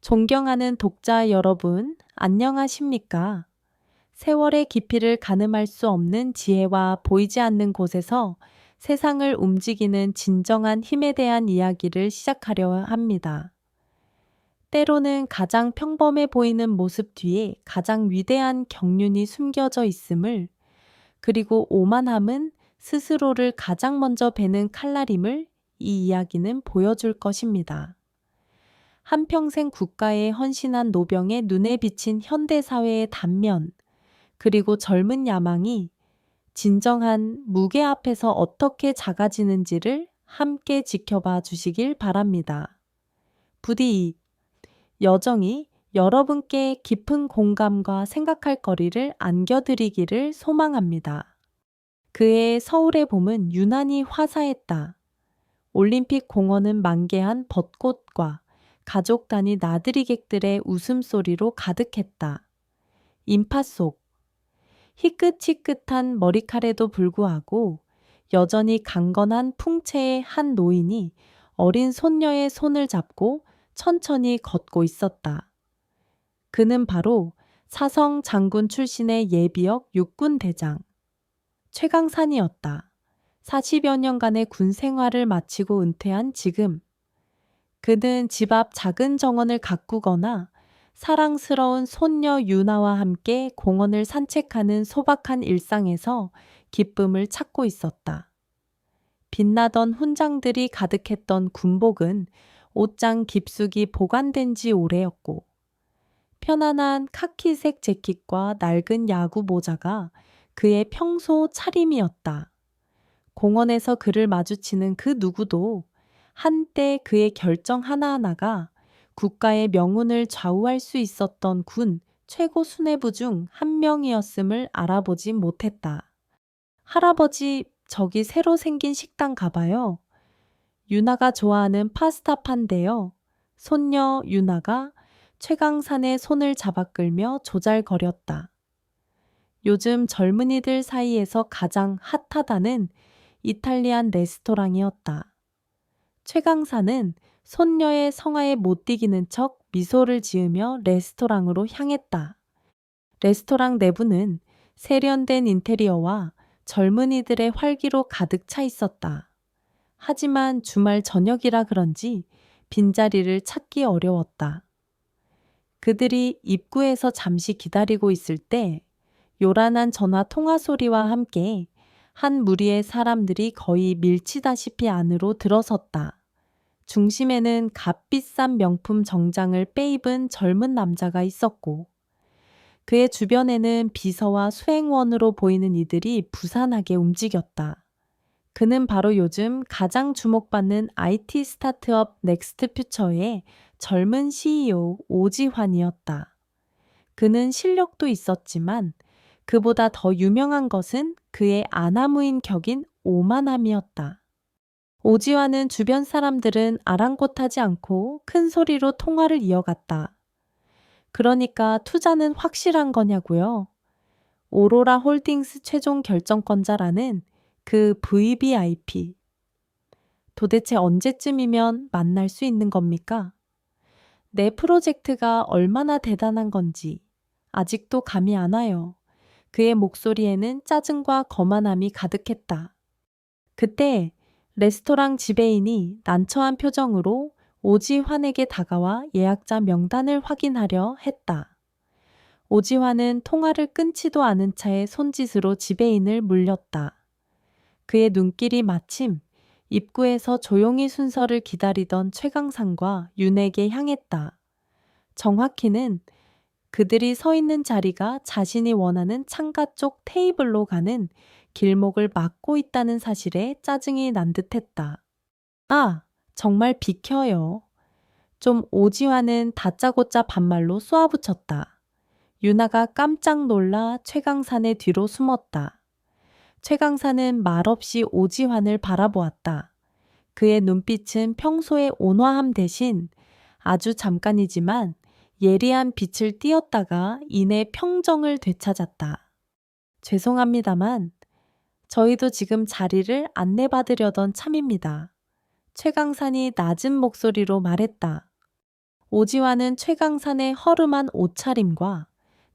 존경하는 독자 여러분, 안녕하십니까? 세월의 깊이를 가늠할 수 없는 지혜와 보이지 않는 곳에서 세상을 움직이는 진정한 힘에 대한 이야기를 시작하려 합니다. 때로는 가장 평범해 보이는 모습 뒤에 가장 위대한 경륜이 숨겨져 있음을, 그리고 오만함은 스스로를 가장 먼저 베는 칼날임을 이 이야기는 보여줄 것입니다. 한평생 국가에 헌신한 노병의 눈에 비친 현대사회의 단면, 그리고 젊은 야망이 진정한 무게 앞에서 어떻게 작아지는지를 함께 지켜봐 주시길 바랍니다. 부디 이 여정이 여러분께 깊은 공감과 생각할 거리를 안겨드리기를 소망합니다. 그해 서울의 봄은 유난히 화사했다. 올림픽 공원은 만개한 벚꽃과 가족 단위 나들이객들의 웃음소리로 가득했다. 인파 속 희끗희끗한 머리칼에도 불구하고 여전히 강건한 풍채의 한 노인이 어린 손녀의 손을 잡고 천천히 걷고 있었다. 그는 바로 사성 장군 출신의 예비역 육군대장 최강산이었다. 40여 년간의 군 생활을 마치고 은퇴한 지금 그는 집 앞 작은 정원을 가꾸거나 사랑스러운 손녀 유나와 함께 공원을 산책하는 소박한 일상에서 기쁨을 찾고 있었다. 빛나던 훈장들이 가득했던 군복은 옷장 깊숙이 보관된 지 오래였고, 편안한 카키색 재킷과 낡은 야구 모자가 그의 평소 차림이었다. 공원에서 그를 마주치는 그 누구도 한때 그의 결정 하나하나가 국가의 명운을 좌우할 수 있었던 군 최고 수뇌부 중 한 명이었음을 알아보지 못했다. 할아버지, 저기 새로 생긴 식당 가봐요. 유나가 좋아하는 파스타 판대요. 손녀 유나가 최강산의 손을 잡아 끌며 조잘거렸다. 요즘 젊은이들 사이에서 가장 핫하다는 이탈리안 레스토랑이었다. 최강산은 손녀의 성화에 못 이기는 척 미소를 지으며 레스토랑으로 향했다. 레스토랑 내부는 세련된 인테리어와 젊은이들의 활기로 가득 차 있었다. 하지만 주말 저녁이라 그런지 빈자리를 찾기 어려웠다. 그들이 입구에서 잠시 기다리고 있을 때 요란한 전화 통화 소리와 함께 한 무리의 사람들이 거의 밀치다시피 안으로 들어섰다. 중심에는 값비싼 명품 정장을 빼입은 젊은 남자가 있었고, 그의 주변에는 비서와 수행원으로 보이는 이들이 부산하게 움직였다. 그는 바로 요즘 가장 주목받는 IT 스타트업 넥스트퓨처의 젊은 CEO 오지환이었다. 그는 실력도 있었지만 그보다 더 유명한 것은 그의 아나무인 격인 오만함이었다. 오지환은 주변 사람들은 아랑곳하지 않고 큰 소리로 통화를 이어갔다. 그러니까 투자는 확실한 거냐고요? 오로라 홀딩스 최종 결정권자라는 그 VVIP. 도대체 언제쯤이면 만날 수 있는 겁니까? 내 프로젝트가 얼마나 대단한 건지 아직도 감이 안 와요. 그의 목소리에는 짜증과 거만함이 가득했다. 그때 레스토랑 지배인이 난처한 표정으로 오지환에게 다가와 예약자 명단을 확인하려 했다. 오지환은 통화를 끊지도 않은 채 손짓으로 지배인을 물렸다. 그의 눈길이 마침 입구에서 조용히 순서를 기다리던 최강산과 윤에게 향했다. 정확히는 그들이 서 있는 자리가 자신이 원하는 창가 쪽 테이블로 가는 길목을 막고 있다는 사실에 짜증이 난 듯했다. 아, 정말 비켜요. 좀 오지환은 다짜고짜 반말로 쏘아붙였다. 유나가 깜짝 놀라 최강산의 뒤로 숨었다. 최강산은 말없이 오지환을 바라보았다. 그의 눈빛은 평소의 온화함 대신 아주 잠깐이지만 예리한 빛을 띄었다가 이내 평정을 되찾았다. 죄송합니다만 저희도 지금 자리를 안내받으려던 참입니다. 최강산이 낮은 목소리로 말했다. 오지환은 최강산의 허름한 옷차림과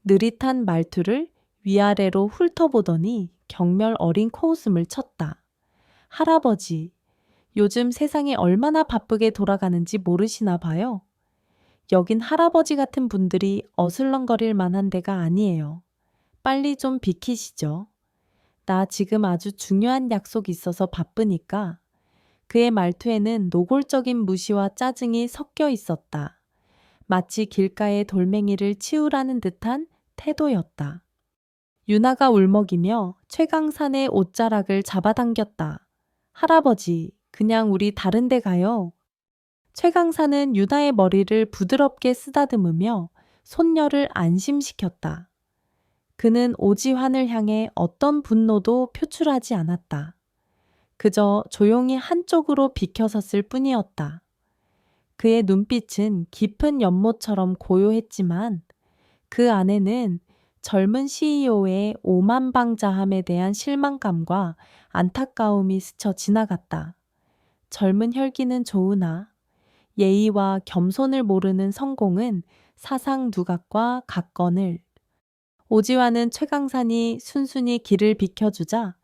느릿한 말투를 위아래로 훑어보더니 경멸 어린 코웃음을 쳤다. 할아버지, 요즘 세상이 얼마나 바쁘게 돌아가는지 모르시나 봐요. 여긴 할아버지 같은 분들이 어슬렁거릴 만한 데가 아니에요. 빨리 좀 비키시죠. 나 지금 아주 중요한 약속이 있어서 바쁘니까. 그의 말투에는 노골적인 무시와 짜증이 섞여 있었다. 마치 길가의 돌멩이를 치우라는 듯한 태도였다. 유나가 울먹이며 최강산의 옷자락을 잡아당겼다. 할아버지, 그냥 우리 다른 데 가요. 최강산은 유나의 머리를 부드럽게 쓰다듬으며 손녀를 안심시켰다. 그는 오지환을 향해 어떤 분노도 표출하지 않았다. 그저 조용히 한쪽으로 비켜섰을 뿐이었다. 그의 눈빛은 깊은 연못처럼 고요했지만 그 안에는 젊은 CEO의 오만방자함에 대한 실망감과 안타까움이 스쳐 지나갔다. 젊은 혈기는 좋으나 예의와 겸손을 모르는 성공은 사상 누각과 같거늘. 오지환은 최강산이 순순히 길을 비켜주자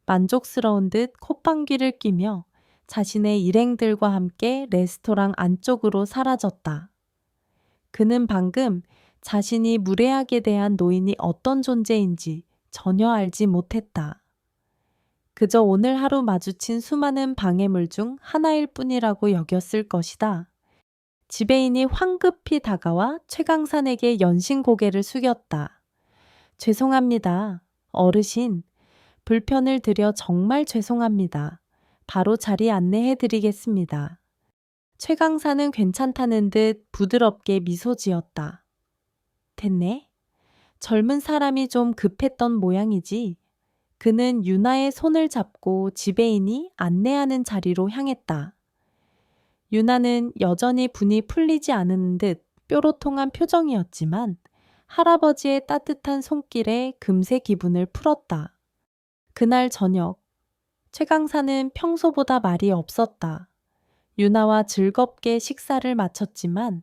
만족스러운 듯 콧방귀를 뀌며 자신의 일행들과 함께 레스토랑 안쪽으로 사라졌다. 그는 방금 자신이 무례하게 대한 노인이 어떤 존재인지 전혀 알지 못했다. 그저 오늘 하루 마주친 수많은 방해물 중 하나일 뿐이라고 여겼을 것이다. 지배인이 황급히 다가와 최강산에게 연신 고개를 숙였다. 죄송합니다. 어르신, 불편을 드려 정말 죄송합니다. 바로 자리 안내해 드리겠습니다. 최강산은 괜찮다는 듯 부드럽게 미소 지었다. 됐네. 젊은 사람이 좀 급했던 모양이지. 그는 유나의 손을 잡고 지배인이 안내하는 자리로 향했다. 유나는 여전히 분이 풀리지 않은 듯 뾰로통한 표정이었지만 할아버지의 따뜻한 손길에 금세 기분을 풀었다. 그날 저녁, 최강사는 평소보다 말이 없었다. 유나와 즐겁게 식사를 마쳤지만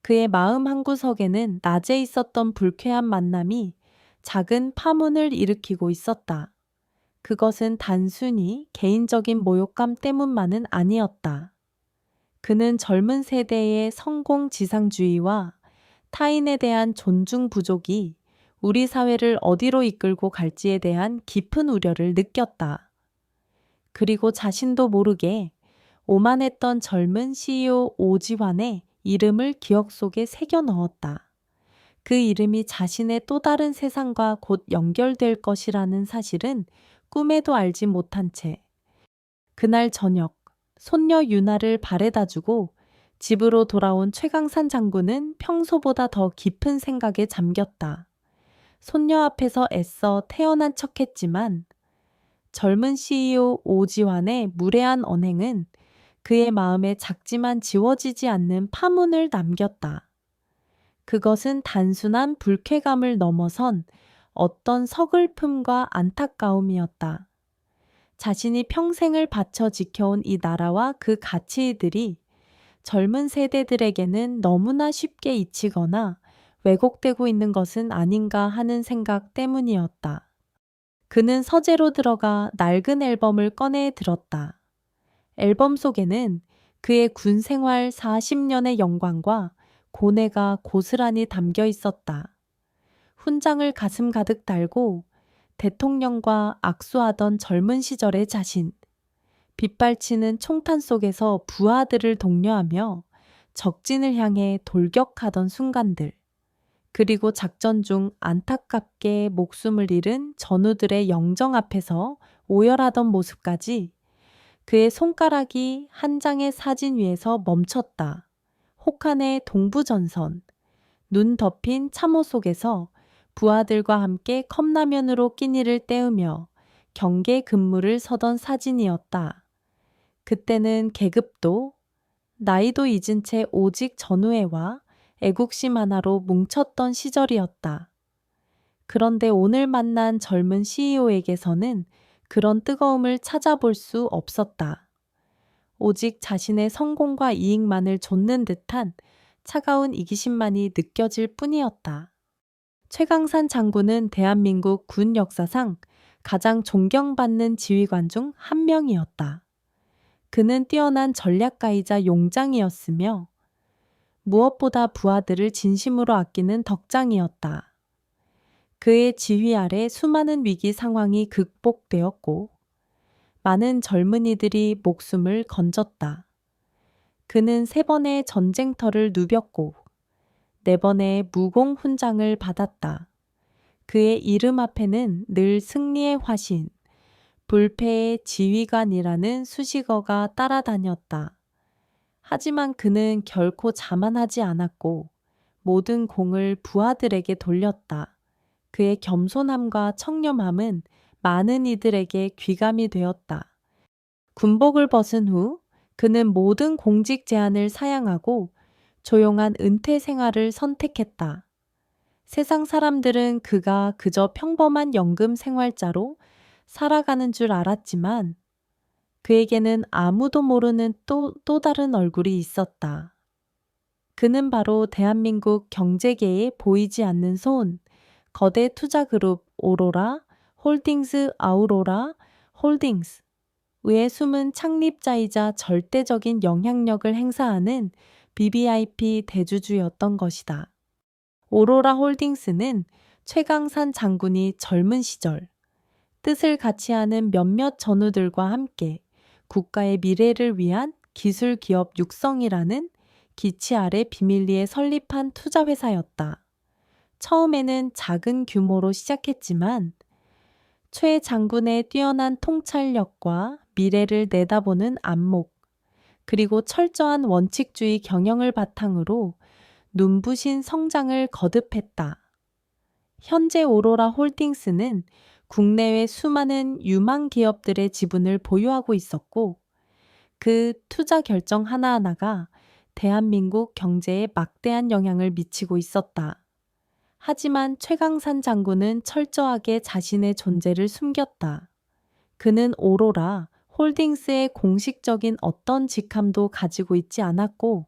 그의 마음 한구석에는 낮에 있었던 불쾌한 만남이 작은 파문을 일으키고 있었다. 그것은 단순히 개인적인 모욕감 때문만은 아니었다. 그는 젊은 세대의 성공지상주의와 타인에 대한 존중 부족이 우리 사회를 어디로 이끌고 갈지에 대한 깊은 우려를 느꼈다. 그리고 자신도 모르게 오만했던 젊은 CEO 오지환의 이름을 기억 속에 새겨 넣었다. 그 이름이 자신의 또 다른 세상과 곧 연결될 것이라는 사실은 꿈에도 알지 못한 채 그날 저녁 손녀 유나를 바래다주고 집으로 돌아온 최강산 장군은 평소보다 더 깊은 생각에 잠겼다. 손녀 앞에서 애써 태연한 척했지만 젊은 CEO 오지환의 무례한 언행은 그의 마음에 작지만 지워지지 않는 파문을 남겼다. 그것은 단순한 불쾌감을 넘어선 어떤 서글픔과 안타까움이었다. 자신이 평생을 바쳐 지켜온 이 나라와 그 가치들이 젊은 세대들에게는 너무나 쉽게 잊히거나 왜곡되고 있는 것은 아닌가 하는 생각 때문이었다. 그는 서재로 들어가 낡은 앨범을 꺼내 들었다. 앨범 속에는 그의 군 생활 40년의 영광과 고뇌가 고스란히 담겨 있었다. 훈장을 가슴 가득 달고 대통령과 악수하던 젊은 시절의 자신, 빗발치는 총탄 속에서 부하들을 독려하며 적진을 향해 돌격하던 순간들, 그리고 작전 중 안타깝게 목숨을 잃은 전우들의 영정 앞에서 오열하던 모습까지 그의 손가락이 한 장의 사진 위에서 멈췄다. 혹한의 동부전선, 눈 덮인 참호 속에서 부하들과 함께 컵라면으로 끼니를 때우며 경계 근무를 서던 사진이었다. 그때는 계급도 나이도 잊은 채 오직 전우애와 애국심 하나로 뭉쳤던 시절이었다. 그런데 오늘 만난 젊은 CEO에게서는 그런 뜨거움을 찾아볼 수 없었다. 오직 자신의 성공과 이익만을 좇는 듯한 차가운 이기심만이 느껴질 뿐이었다. 최강산 장군은 대한민국 군 역사상 가장 존경받는 지휘관 중 한 명이었다. 그는 뛰어난 전략가이자 용장이었으며 무엇보다 부하들을 진심으로 아끼는 덕장이었다. 그의 지휘 아래 수많은 위기 상황이 극복되었고 많은 젊은이들이 목숨을 건졌다. 그는 3번의 전쟁터를 누볐고 4번의 무공 훈장을 받았다. 그의 이름 앞에는 늘 승리의 화신, 불패의 지휘관이라는 수식어가 따라다녔다. 하지만 그는 결코 자만하지 않았고 모든 공을 부하들에게 돌렸다. 그의 겸손함과 청렴함은 많은 이들에게 귀감이 되었다. 군복을 벗은 후 그는 모든 공직 제한을 사양하고 조용한 은퇴 생활을 선택했다. 세상 사람들은 그가 그저 평범한 연금 생활자로 살아가는 줄 알았지만 그에게는 아무도 모르는 또 다른 얼굴이 있었다. 그는 바로 대한민국 경제계에 보이지 않는 손, 거대 투자 그룹 오로라 홀딩스 아우로라 홀딩스의 숨은 창립자이자 절대적인 영향력을 행사하는 BBIP 대주주였던 것이다. 오로라 홀딩스는 최강산 장군이 젊은 시절 뜻을 같이 하는 몇몇 전우들과 함께 국가의 미래를 위한 기술 기업 육성이라는 기치 아래 비밀리에 설립한 투자회사였다. 처음에는 작은 규모로 시작했지만 최 장군의 뛰어난 통찰력과 미래를 내다보는 안목, 그리고 철저한 원칙주의 경영을 바탕으로 눈부신 성장을 거듭했다. 현재 오로라 홀딩스는 국내외 수많은 유망 기업들의 지분을 보유하고 있었고 그 투자 결정 하나하나가 대한민국 경제에 막대한 영향을 미치고 있었다. 하지만 최강산 장군은 철저하게 자신의 존재를 숨겼다. 그는 오로라 홀딩스의 공식적인 어떤 직함도 가지고 있지 않았고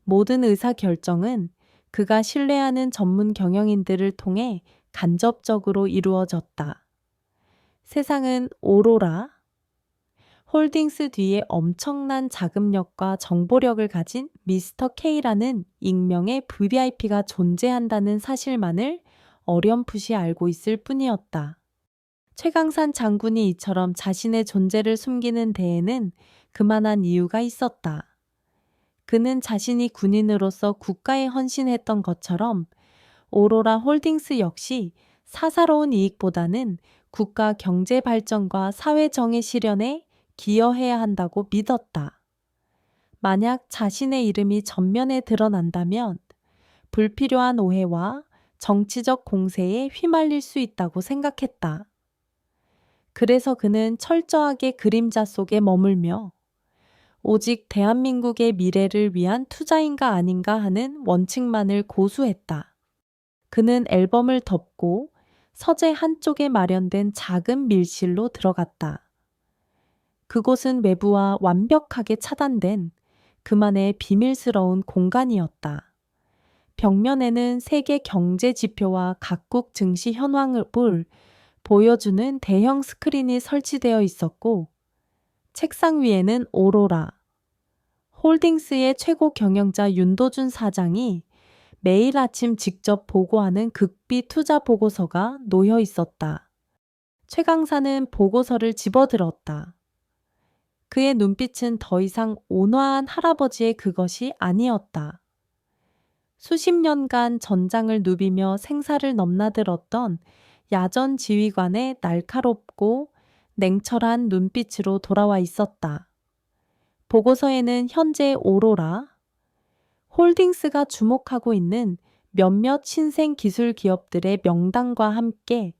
모든 의사결정은 그가 신뢰하는 전문 경영인들을 통해 간접적으로 이루어졌다. 세상은 오로라 홀딩스 뒤에 엄청난 자금력과 정보력을 가진 미스터 K라는 익명의 VVIP가 존재한다는 사실만을 어렴풋이 알고 있을 뿐이었다. 최강산 장군이 이처럼 자신의 존재를 숨기는 데에는 그만한 이유가 있었다. 그는 자신이 군인으로서 국가에 헌신했던 것처럼 오로라 홀딩스 역시 사사로운 이익보다는 국가 경제 발전과 사회 정의 실현에 기여해야 한다고 믿었다. 만약 자신의 이름이 전면에 드러난다면 불필요한 오해와 정치적 공세에 휘말릴 수 있다고 생각했다. 그래서 그는 철저하게 그림자 속에 머물며 오직 대한민국의 미래를 위한 투자인가 아닌가 하는 원칙만을 고수했다. 그는 앨범을 덮고 서재 한쪽에 마련된 작은 밀실로 들어갔다. 그곳은 외부와 완벽하게 차단된 그만의 비밀스러운 공간이었다. 벽면에는 세계 경제 지표와 각국 증시 현황을 보여주는 대형 스크린이 설치되어 있었고 책상 위에는 오로라 홀딩스의 최고 경영자 윤도준 사장이 매일 아침 직접 보고하는 극비 투자 보고서가 놓여 있었다. 최강사는 보고서를 집어들었다. 그의 눈빛은 더 이상 온화한 할아버지의 그것이 아니었다. 수십 년간 전장을 누비며 생사를 넘나들었던 야전 지휘관의 날카롭고 냉철한 눈빛으로 돌아와 있었다. 보고서에는 현재 오로라 홀딩스가 주목하고 있는 몇몇 신생 기술 기업들의 명단과 함께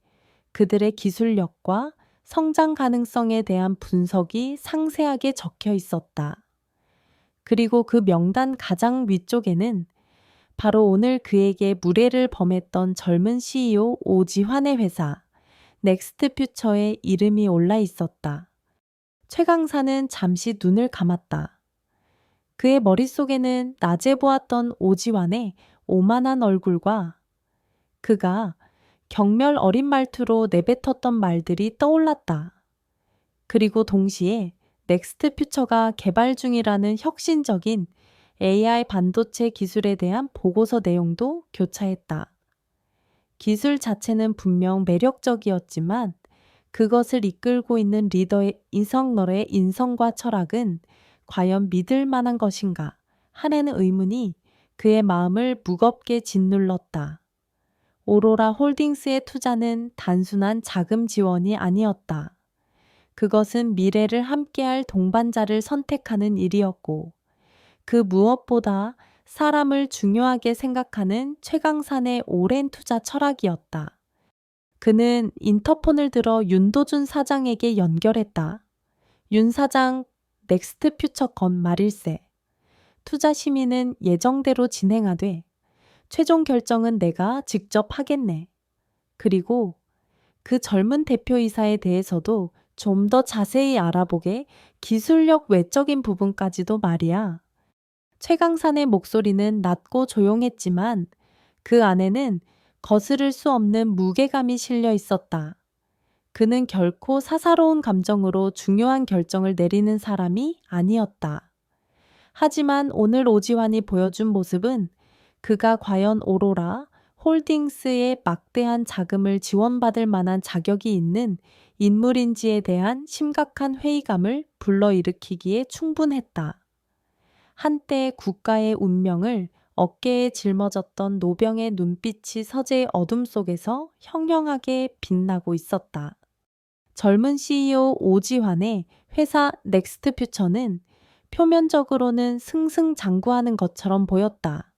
그들의 기술력과 성장 가능성에 대한 분석이 상세하게 적혀 있었다. 그리고 그 명단 가장 위쪽에는 바로 오늘 그에게 무례를 범했던 젊은 CEO 오지환의 회사 넥스트퓨처의 이름이 올라 있었다. 최강사는 잠시 눈을 감았다. 그의 머릿속에는 낮에 보았던 오지환의 오만한 얼굴과 그가 경멸 어린 말투로 내뱉었던 말들이 떠올랐다. 그리고 동시에 넥스트 퓨처가 개발 중이라는 혁신적인 AI 반도체 기술에 대한 보고서 내용도 교차했다. 기술 자체는 분명 매력적이었지만 그것을 이끌고 있는 리더의 이성널의 인성과 철학은 과연 믿을 만한 것인가 하는 의문이 그의 마음을 무겁게 짓눌렀다. 오로라 홀딩스의 투자는 단순한 자금 지원이 아니었다. 그것은 미래를 함께할 동반자를 선택하는 일이었고, 그 무엇보다 사람을 중요하게 생각하는 최강산의 오랜 투자 철학이었다. 그는 인터폰을 들어 윤도준 사장에게 연결했다. 윤 사장, 넥스트 퓨처 건 말일세. 투자 심의는 예정대로 진행하되 최종 결정은 내가 직접 하겠네. 그리고 그 젊은 대표이사에 대해서도 좀 더 자세히 알아보게 기술력 외적인 부분까지도 말이야. 최강산의 목소리는 낮고 조용했지만 그 안에는 거스를 수 없는 무게감이 실려 있었다. 그는 결코 사사로운 감정으로 중요한 결정을 내리는 사람이 아니었다. 하지만 오늘 오지환이 보여준 모습은 그가 과연 오로라 홀딩스의 막대한 자금을 지원받을 만한 자격이 있는 인물인지에 대한 심각한 회의감을 불러일으키기에 충분했다. 한때 국가의 운명을 어깨에 짊어졌던 노병의 눈빛이 서재의 어둠 속에서 형형하게 빛나고 있었다. 젊은 CEO 오지환의 회사 넥스트 퓨처는 표면적으로는 승승장구하는 것처럼 보였다.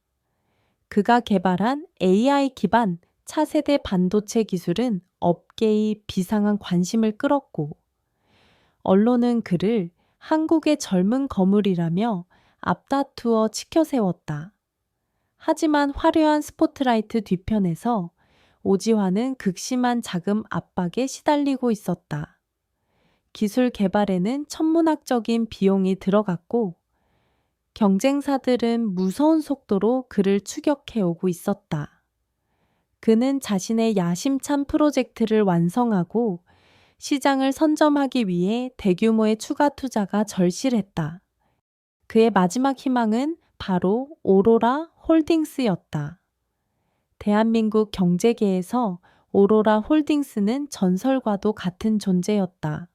그가 개발한 AI 기반 차세대 반도체 기술은 업계의 비상한 관심을 끌었고, 언론은 그를 한국의 젊은 거물이라며 앞다투어 치켜세웠다. 하지만 화려한 스포트라이트 뒤편에서 오지환은 극심한 자금 압박에 시달리고 있었다. 기술 개발에는 천문학적인 비용이 들어갔고 경쟁사들은 무서운 속도로 그를 추격해오고 있었다. 그는 자신의 야심찬 프로젝트를 완성하고 시장을 선점하기 위해 대규모의 추가 투자가 절실했다. 그의 마지막 희망은 바로 오로라 홀딩스였다. 대한민국 경제계에서 오로라 홀딩스는 전설과도 같은 존재였다.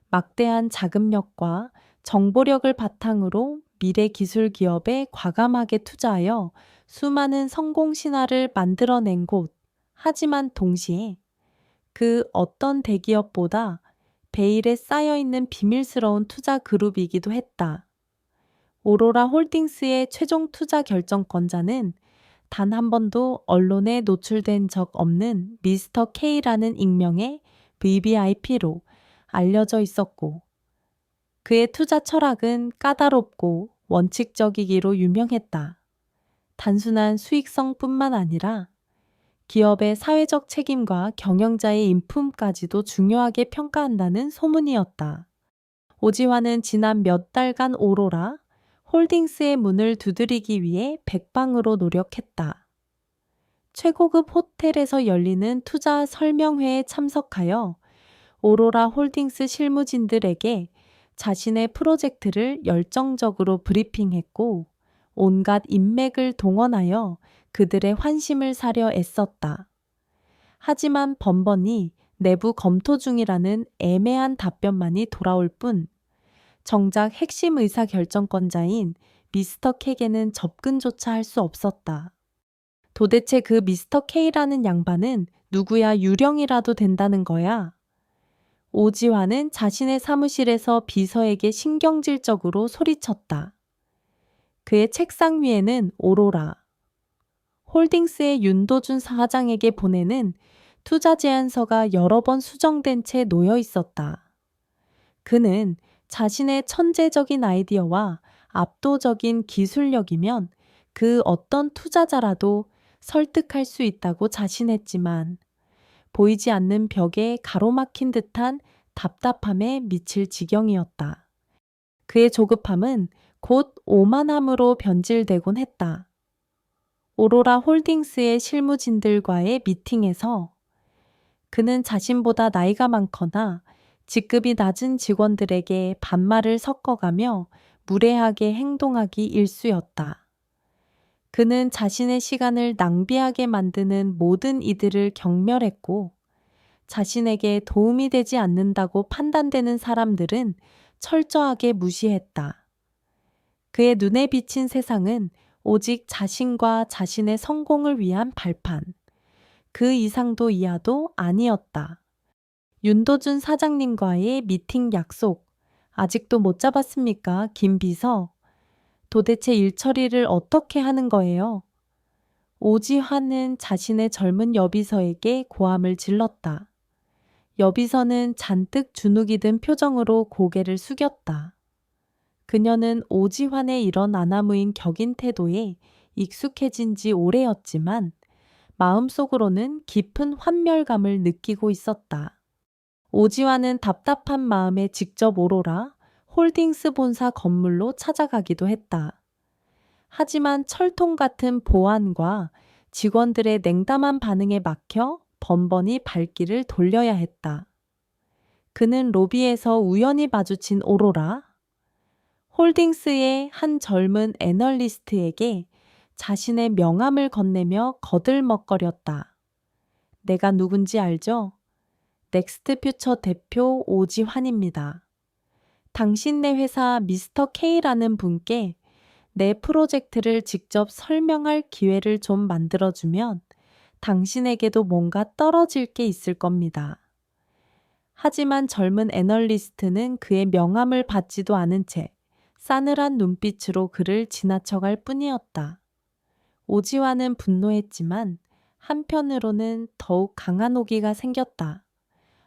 막대한 자금력과 정보력을 바탕으로 미래 기술 기업에 과감하게 투자하여 수많은 성공 신화를 만들어낸 곳. 하지만 동시에 그 어떤 대기업보다 베일에 쌓여있는 비밀스러운 투자 그룹이기도 했다. 오로라 홀딩스의 최종 투자 결정권자는 단 한 번도 언론에 노출된 적 없는 미스터 K라는 익명의 VVIP로 알려져 있었고, 그의 투자 철학은 까다롭고 원칙적이기로 유명했다. 단순한 수익성뿐만 아니라 기업의 사회적 책임과 경영자의 인품까지도 중요하게 평가한다는 소문이었다. 오지환은 지난 몇 달간 오로라 홀딩스의 문을 두드리기 위해 백방으로 노력했다. 최고급 호텔에서 열리는 투자 설명회에 참석하여 오로라 홀딩스 실무진들에게 자신의 프로젝트를 열정적으로 브리핑했고 온갖 인맥을 동원하여 그들의 환심을 사려 애썼다. 하지만 번번이 내부 검토 중이라는 애매한 답변만이 돌아올 뿐 정작 핵심 의사결정권자인 미스터 K에게는 접근조차 할 수 없었다. 도대체 그 미스터 K라는 양반은 누구야 유령이라도 된다는 거야? 오지환은 자신의 사무실에서 비서에게 신경질적으로 소리쳤다. 그의 책상 위에는 오로라 홀딩스의 윤도준 사장에게 보내는 투자 제안서가 여러 번 수정된 채 놓여 있었다. 그는 자신의 천재적인 아이디어와 압도적인 기술력이면 그 어떤 투자자라도 설득할 수 있다고 자신했지만 보이지 않는 벽에 가로막힌 듯한 답답함에 미칠 지경이었다. 그의 조급함은 곧 오만함으로 변질되곤 했다. 오로라 홀딩스의 실무진들과의 미팅에서 그는 자신보다 나이가 많거나 직급이 낮은 직원들에게 반말을 섞어가며 무례하게 행동하기 일쑤였다. 그는 자신의 시간을 낭비하게 만드는 모든 이들을 경멸했고 자신에게 도움이 되지 않는다고 판단되는 사람들은 철저하게 무시했다. 그의 눈에 비친 세상은 오직 자신과 자신의 성공을 위한 발판, 그 이상도 이하도 아니었다. 윤도준 사장님과의 미팅 약속, 아직도 못 잡았습니까, 김 비서? 도대체 일 처리를 어떻게 하는 거예요? 오지환은 자신의 젊은 여비서에게 고함을 질렀다. 여비서는 잔뜩 주눅이 든 표정으로 고개를 숙였다. 그녀는 오지환의 이런 아나무인 격인 태도에 익숙해진 지 오래였지만 마음속으로는 깊은 환멸감을 느끼고 있었다. 오지환은 답답한 마음에 직접 오로라 홀딩스 본사 건물로 찾아가기도 했다. 하지만 철통 같은 보안과 직원들의 냉담한 반응에 막혀 번번이 발길을 돌려야 했다. 그는 로비에서 우연히 마주친 오로라, 홀딩스의 한 젊은 애널리스트에게 자신의 명함을 건네며 거들먹거렸다. 내가 누군지 알죠? 넥스트퓨처 대표 오지환입니다. 당신네 회사 미스터 K라는 분께 내 프로젝트를 직접 설명할 기회를 좀 만들어주면 당신에게도 뭔가 떨어질 게 있을 겁니다. 하지만 젊은 애널리스트는 그의 명함을 받지도 않은 채 싸늘한 눈빛으로 그를 지나쳐갈 뿐이었다. 오지환은 분노했지만 한편으로는 더욱 강한 오기가 생겼다.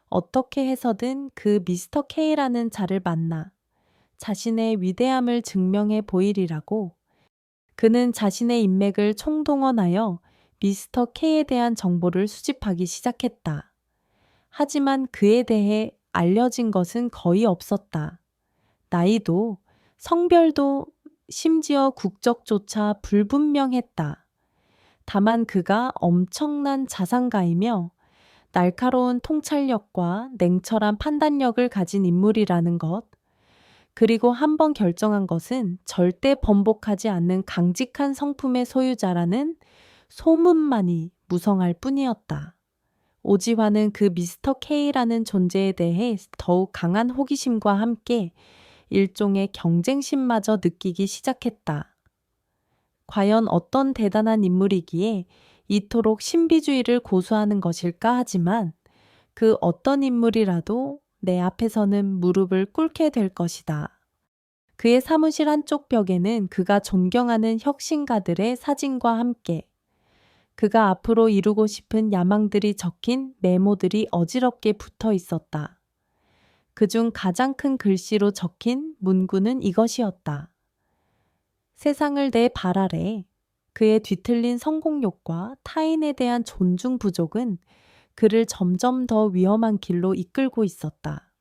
어떻게 해서든 그 미스터 K라는 자를 만나 자신의 위대함을 증명해 보이리라고 그는 자신의 인맥을 총동원하여 미스터 K에 대한 정보를 수집하기 시작했다. 하지만 그에 대해 알려진 것은 거의 없었다. 나이도 성별도 심지어 국적조차 불분명했다. 다만 그가 엄청난 자산가이며 날카로운 통찰력과 냉철한 판단력을 가진 인물이라는 것, 그리고 한번 결정한 것은 절대 번복하지 않는 강직한 성품의 소유자라는 소문만이 무성할 뿐이었다. 오지환은 그 미스터 K라는 존재에 대해 더욱 강한 호기심과 함께 일종의 경쟁심마저 느끼기 시작했다. 과연 어떤 대단한 인물이기에 이토록 신비주의를 고수하는 것일까 하지만 그 어떤 인물이라도 내 앞에서는 무릎을 꿇게 될 것이다. 그의 사무실 한쪽 벽에는 그가 존경하는 혁신가들의 사진과 함께 그가 앞으로 이루고 싶은 야망들이 적힌 메모들이 어지럽게 붙어 있었다. 그중 가장 큰 글씨로 적힌 문구는 이것이었다. 세상을 내 발 아래 그의 뒤틀린 성공욕과 타인에 대한 존중 부족은 그를 점점 더 위험한 길로 이끌고 있었다.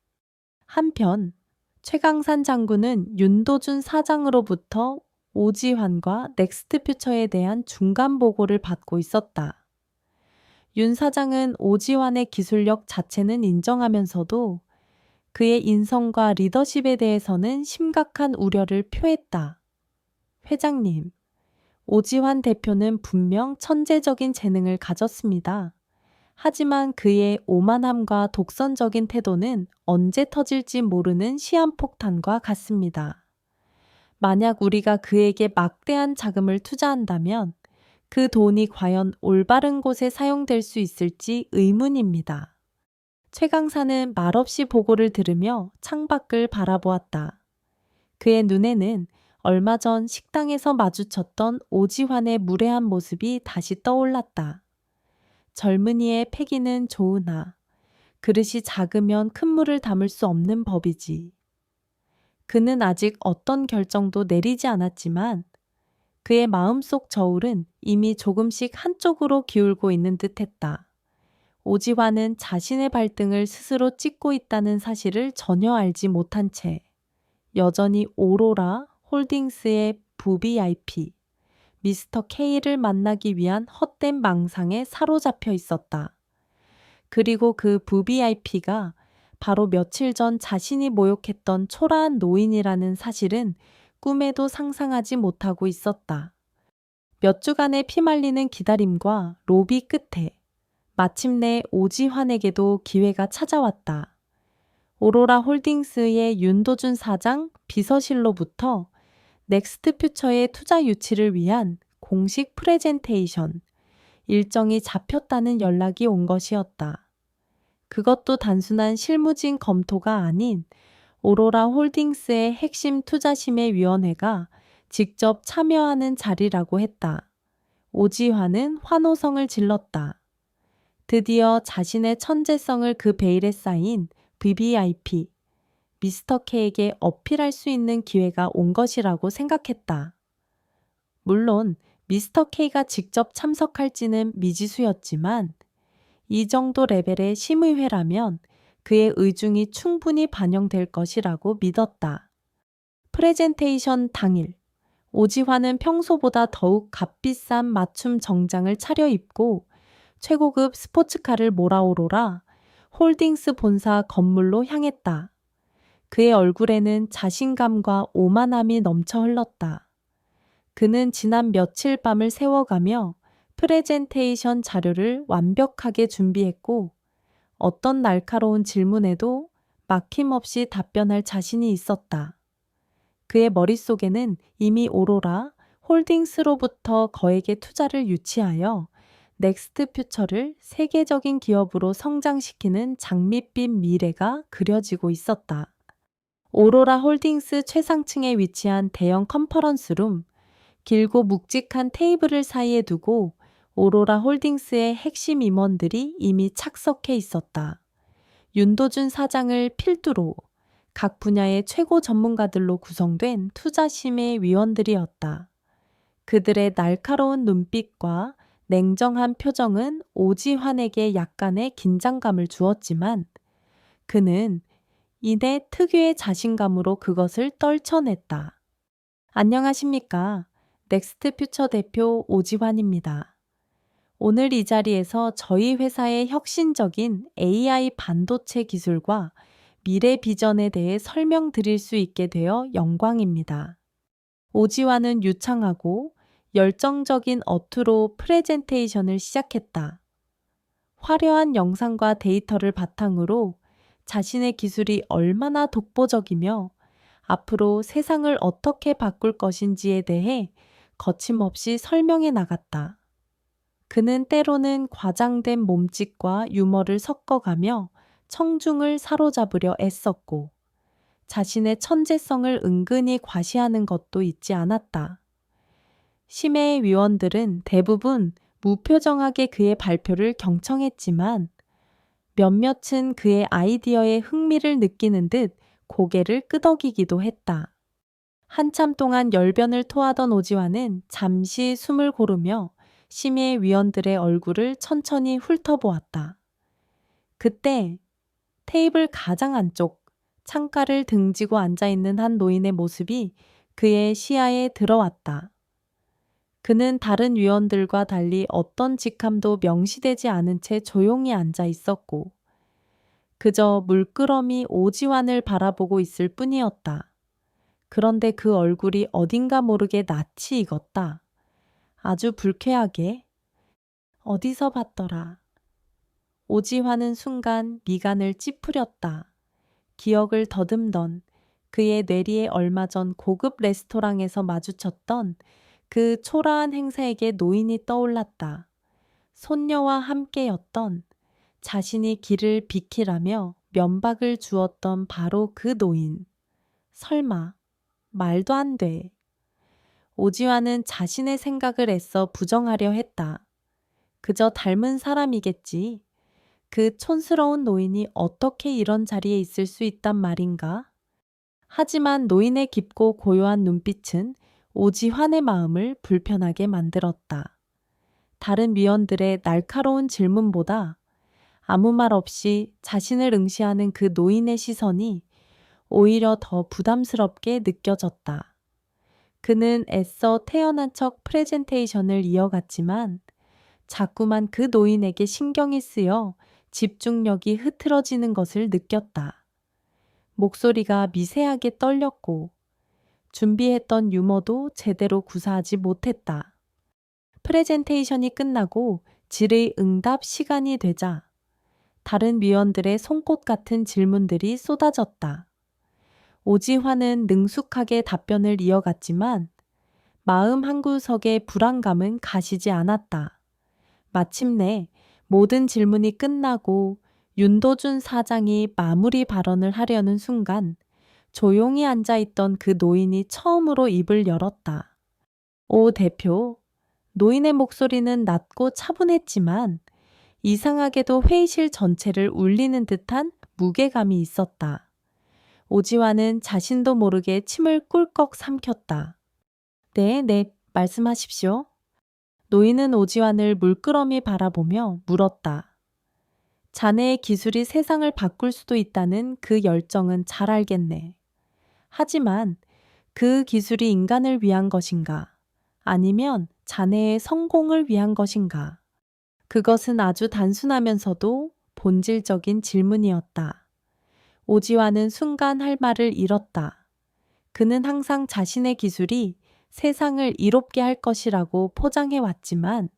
한편 최강산 장군은 윤도준 사장으로부터 오지환과 넥스트퓨처에 대한 중간 보고를 받고 있었다. 윤 사장은 오지환의 기술력 자체는 인정하면서도 그의 인성과 리더십에 대해서는 심각한 우려를 표했다. 회장님, 오지환 대표는 분명 천재적인 재능을 가졌습니다. 하지만 그의 오만함과 독선적인 태도는 언제 터질지 모르는 시한폭탄과 같습니다. 만약 우리가 그에게 막대한 자금을 투자한다면 그 돈이 과연 올바른 곳에 사용될 수 있을지 의문입니다. 최강사는 말없이 보고를 들으며 창밖을 바라보았다. 그의 눈에는 얼마 전 식당에서 마주쳤던 오지환의 무례한 모습이 다시 떠올랐다. 젊은이의 패기는 좋으나 그릇이 작으면 큰 물을 담을 수 없는 법이지. 그는 아직 어떤 결정도 내리지 않았지만 그의 마음속 저울은 이미 조금씩 한쪽으로 기울고 있는 듯했다. 오지환은 자신의 발등을 스스로 찍고 있다는 사실을 전혀 알지 못한 채 여전히 오로라 홀딩스의 VVIP, 미스터 K를 만나기 위한 헛된 망상에 사로잡혀 있었다. 그리고 그 VVIP가 바로 며칠 전 자신이 모욕했던 초라한 노인이라는 사실은 꿈에도 상상하지 못하고 있었다. 몇 주간의 피말리는 기다림과 로비 끝에 마침내 오지환에게도 기회가 찾아왔다. 오로라 홀딩스의 윤도준 사장 비서실로부터 넥스트퓨처의 투자 유치를 위한 공식 프레젠테이션, 일정이 잡혔다는 연락이 온 것이었다. 그것도 단순한 실무진 검토가 아닌 오로라 홀딩스의 핵심 투자심의위원회가 직접 참여하는 자리라고 했다. 오지환은 환호성을 질렀다. 드디어 자신의 천재성을 그 베일에 쌓인 VVIP, 미스터 K에게 어필할 수 있는 기회가 온 것이라고 생각했다. 물론 미스터 K가 직접 참석할지는 미지수였지만 이 정도 레벨의 심의회라면 그의 의중이 충분히 반영될 것이라고 믿었다. 프레젠테이션 당일, 오지환은 평소보다 더욱 값비싼 맞춤 정장을 차려입고 최고급 스포츠카를 몰아오르라 홀딩스 본사 건물로 향했다. 그의 얼굴에는 자신감과 오만함이 넘쳐 흘렀다. 그는 지난 며칠 밤을 새워가며 프레젠테이션 자료를 완벽하게 준비했고 어떤 날카로운 질문에도 막힘없이 답변할 자신이 있었다. 그의 머릿속에는 이미 오로라 홀딩스로부터 거액의 투자를 유치하여 넥스트퓨처를 세계적인 기업으로 성장시키는 장밋빛 미래가 그려지고 있었다. 오로라 홀딩스 최상층에 위치한 대형 컨퍼런스룸, 길고 묵직한 테이블을 사이에 두고 오로라 홀딩스의 핵심 임원들이 이미 착석해 있었다. 윤도준 사장을 필두로 각 분야의 최고 전문가들로 구성된 투자심의위원들이었다. 그들의 날카로운 눈빛과 냉정한 표정은 오지환에게 약간의 긴장감을 주었지만 그는 이내 특유의 자신감으로 그것을 떨쳐냈다. 안녕하십니까. 넥스트퓨처 대표 오지환입니다. 오늘 이 자리에서 저희 회사의 혁신적인 AI 반도체 기술과 미래 비전에 대해 설명드릴 수 있게 되어 영광입니다. 오지환은 유창하고 열정적인 어투로 프레젠테이션을 시작했다. 화려한 영상과 데이터를 바탕으로 자신의 기술이 얼마나 독보적이며 앞으로 세상을 어떻게 바꿀 것인지에 대해 거침없이 설명해 나갔다. 그는 때로는 과장된 몸짓과 유머를 섞어가며 청중을 사로잡으려 애썼고 자신의 천재성을 은근히 과시하는 것도 잊지 않았다. 심의위원들은 대부분 무표정하게 그의 발표를 경청했지만 몇몇은 그의 아이디어에 흥미를 느끼는 듯 고개를 끄덕이기도 했다. 한참 동안 열변을 토하던 오지환은 잠시 숨을 고르며 심의위원들의 얼굴을 천천히 훑어보았다. 그때 테이블 가장 안쪽 창가를 등지고 앉아있는 한 노인의 모습이 그의 시야에 들어왔다. 그는 다른 위원들과 달리 어떤 직함도 명시되지 않은 채 조용히 앉아 있었고 그저 물끄러미 오지환을 바라보고 있을 뿐이었다. 그런데 그 얼굴이 어딘가 모르게 낯이 익었다. 아주 불쾌하게. 어디서 봤더라. 오지환은 순간 미간을 찌푸렸다. 기억을 더듬던 그의 뇌리에 얼마 전 고급 레스토랑에서 마주쳤던 그 초라한 행사에게 노인이 떠올랐다. 손녀와 함께였던 자신이 길을 비키라며 면박을 주었던 바로 그 노인. 설마 말도 안 돼. 오지환은 자신의 생각을 애써 부정하려 했다. 그저 닮은 사람이겠지. 그 촌스러운 노인이 어떻게 이런 자리에 있을 수 있단 말인가? 하지만 노인의 깊고 고요한 눈빛은 오지환의 마음을 불편하게 만들었다. 다른 위원들의 날카로운 질문보다 아무 말 없이 자신을 응시하는 그 노인의 시선이 오히려 더 부담스럽게 느껴졌다. 그는 애써 태연한 척 프레젠테이션을 이어갔지만 자꾸만 그 노인에게 신경이 쓰여 집중력이 흐트러지는 것을 느꼈다. 목소리가 미세하게 떨렸고 준비했던 유머도 제대로 구사하지 못했다. 프레젠테이션이 끝나고 질의응답 시간이 되자 다른 위원들의 송곳 같은 질문들이 쏟아졌다. 오지환은 능숙하게 답변을 이어갔지만 마음 한구석의 불안감은 가시지 않았다. 마침내 모든 질문이 끝나고 윤도준 사장이 마무리 발언을 하려는 순간 조용히 앉아있던 그 노인이 처음으로 입을 열었다. 오 대표, 노인의 목소리는 낮고 차분했지만 이상하게도 회의실 전체를 울리는 듯한 무게감이 있었다. 오지환은 자신도 모르게 침을 꿀꺽 삼켰다. 네, 말씀하십시오. 노인은 오지환을 물끄러미 바라보며 물었다. 자네의 기술이 세상을 바꿀 수도 있다는 그 열정은 잘 알겠네. 하지만 그 기술이 인간을 위한 것인가? 아니면 자네의 성공을 위한 것인가? 그것은 아주 단순하면서도 본질적인 질문이었다. 오지환은 순간 할 말을 잃었다. 그는 항상 자신의 기술이 세상을 이롭게 할 것이라고 포장해 왔지만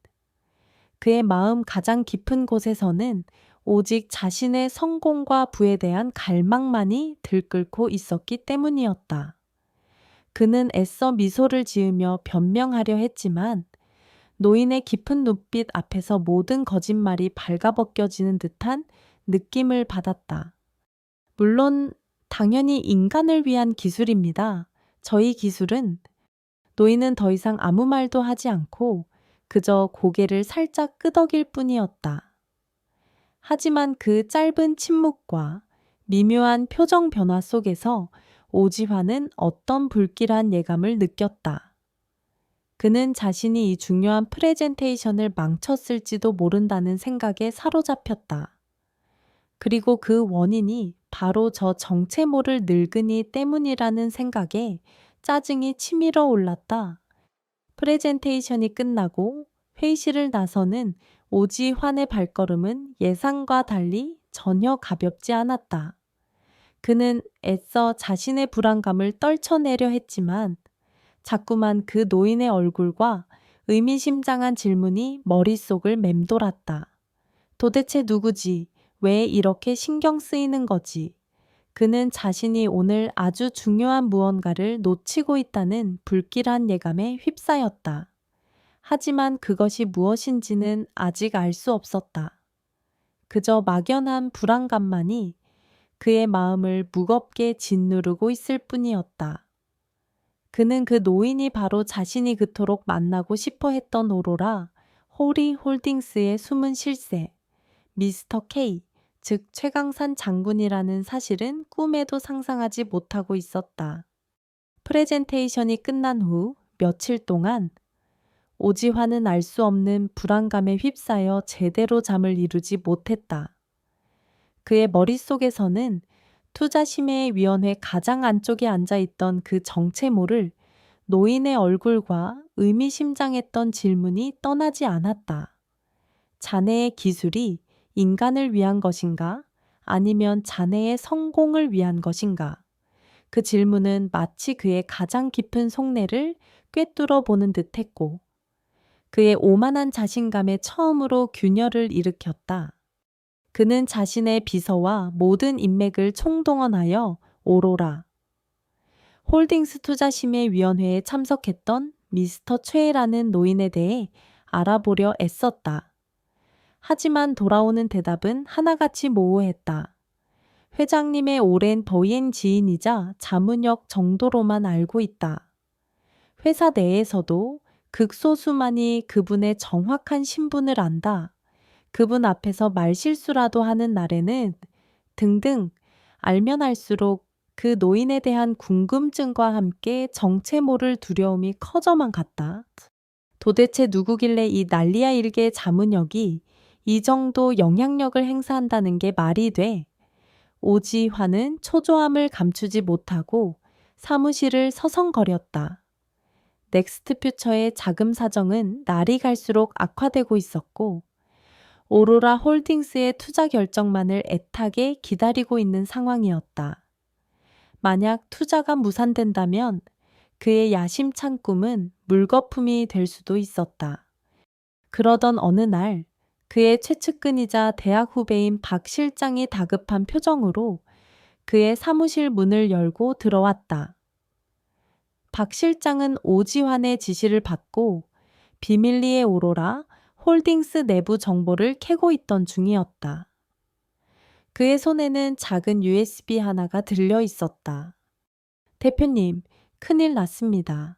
그의 마음 가장 깊은 곳에서는 오직 자신의 성공과 부에 대한 갈망만이 들끓고 있었기 때문이었다. 그는 애써 미소를 지으며 변명하려 했지만 노인의 깊은 눈빛 앞에서 모든 거짓말이 발가벗겨지는 듯한 느낌을 받았다. 물론 당연히 인간을 위한 기술입니다. 저희 기술은 노인은 더 이상 아무 말도 하지 않고 그저 고개를 살짝 끄덕일 뿐이었다. 하지만 그 짧은 침묵과 미묘한 표정 변화 속에서 오지환은 어떤 불길한 예감을 느꼈다. 그는 자신이 이 중요한 프레젠테이션을 망쳤을지도 모른다는 생각에 사로잡혔다. 그리고 그 원인이 바로 저 정체 모를 늙은이 때문이라는 생각에 짜증이 치밀어 올랐다. 프레젠테이션이 끝나고 회의실을 나서는 오지환의 발걸음은 예상과 달리 전혀 가볍지 않았다. 그는 애써 자신의 불안감을 떨쳐내려 했지만 자꾸만 그 노인의 얼굴과 의미심장한 질문이 머릿속을 맴돌았다. 도대체 누구지? 왜 이렇게 신경 쓰이는 거지? 그는 자신이 오늘 아주 중요한 무언가를 놓치고 있다는 불길한 예감에 휩싸였다. 하지만 그것이 무엇인지는 아직 알 수 없었다. 그저 막연한 불안감만이 그의 마음을 무겁게 짓누르고 있을 뿐이었다. 그는 그 노인이 바로 자신이 그토록 만나고 싶어 했던 오로라, 호리 홀딩스의 숨은 실세, 미스터 K, 즉 최강산 장군이라는 사실은 꿈에도 상상하지 못하고 있었다. 프레젠테이션이 끝난 후 며칠 동안 오지환은 알 수 없는 불안감에 휩싸여 제대로 잠을 이루지 못했다. 그의 머릿속에서는 투자심의위원회 가장 안쪽에 앉아있던 그 정체모를 노인의 얼굴과 의미심장했던 질문이 떠나지 않았다. 자네의 기술이 인간을 위한 것인가? 아니면 자네의 성공을 위한 것인가? 그 질문은 마치 그의 가장 깊은 속내를 꿰뚫어 보는 듯했고 그의 오만한 자신감에 처음으로 균열을 일으켰다. 그는 자신의 비서와 모든 인맥을 총동원하여 오로라, 홀딩스 투자심의위원회에 참석했던 미스터 최라는 노인에 대해 알아보려 애썼다. 하지만 돌아오는 대답은 하나같이 모호했다. 회장님의 오랜 더위엔 지인이자 자문역 정도로만 알고 있다. 회사 내에서도 극소수만이 그분의 정확한 신분을 안다. 그분 앞에서 말실수라도 하는 날에는 등등 알면 알수록 그 노인에 대한 궁금증과 함께 정체 모를 두려움이 커져만 갔다. 도대체 누구길래 이 난리야 일개 자문역이 이 정도 영향력을 행사한다는 게 말이 돼. 오지환은 초조함을 감추지 못하고 사무실을 서성거렸다. 넥스트퓨처의 자금 사정은 날이 갈수록 악화되고 있었고 오로라 홀딩스의 투자 결정만을 애타게 기다리고 있는 상황이었다. 만약 투자가 무산된다면 그의 야심찬 꿈은 물거품이 될 수도 있었다. 그러던 어느 날 그의 최측근이자 대학 후배인 박 실장이 다급한 표정으로 그의 사무실 문을 열고 들어왔다. 박 실장은 오지환의 지시를 받고 비밀리에 오로라 홀딩스 내부 정보를 캐고 있던 중이었다. 그의 손에는 작은 USB 하나가 들려 있었다. 대표님, 큰일 났습니다.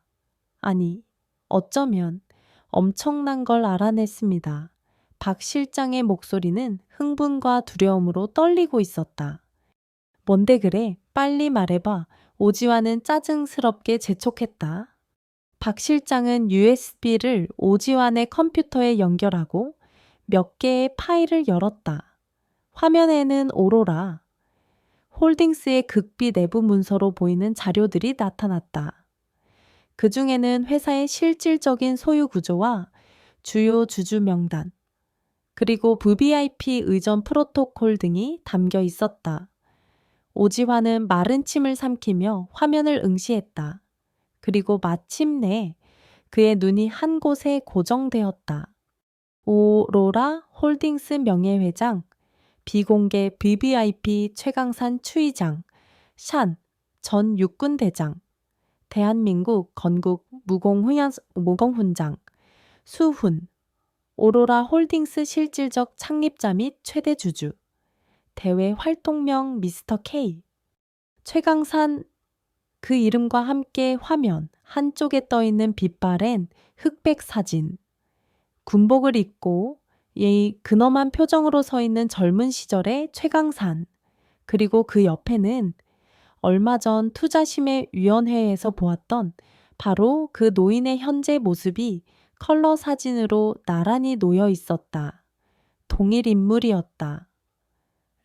아니, 어쩌면 엄청난 걸 알아냈습니다. 박 실장의 목소리는 흥분과 두려움으로 떨리고 있었다. 뭔데 그래? 빨리 말해봐. 오지환은 짜증스럽게 재촉했다. 박 실장은 USB를 오지환의 컴퓨터에 연결하고 몇 개의 파일을 열었다. 화면에는 오로라, 홀딩스의 극비 내부 문서로 보이는 자료들이 나타났다. 그 중에는 회사의 실질적인 소유 구조와 주요 주주 명단, 그리고 VVIP 의전 프로토콜 등이 담겨 있었다. 오지환은 마른 침을 삼키며 화면을 응시했다. 그리고 마침내 그의 눈이 한 곳에 고정되었다. 오로라 홀딩스 명예회장, 비공개 VVIP 최강산 추이장, 샨 전 육군대장, 대한민국 건국 무공훈장, 수훈, 오로라 홀딩스 실질적 창립자 및 최대 주주, 대외 활동명 미스터 K, 최강산 그 이름과 함께 화면 한쪽에 떠있는 빛바랜 흑백 사진, 군복을 입고 예의 근엄한 표정으로 서 있는 젊은 시절의 최강산, 그리고 그 옆에는 얼마 전 투자심의위원회에서 보았던 바로 그 노인의 현재 모습이 컬러 사진으로 나란히 놓여 있었다. 동일 인물이었다.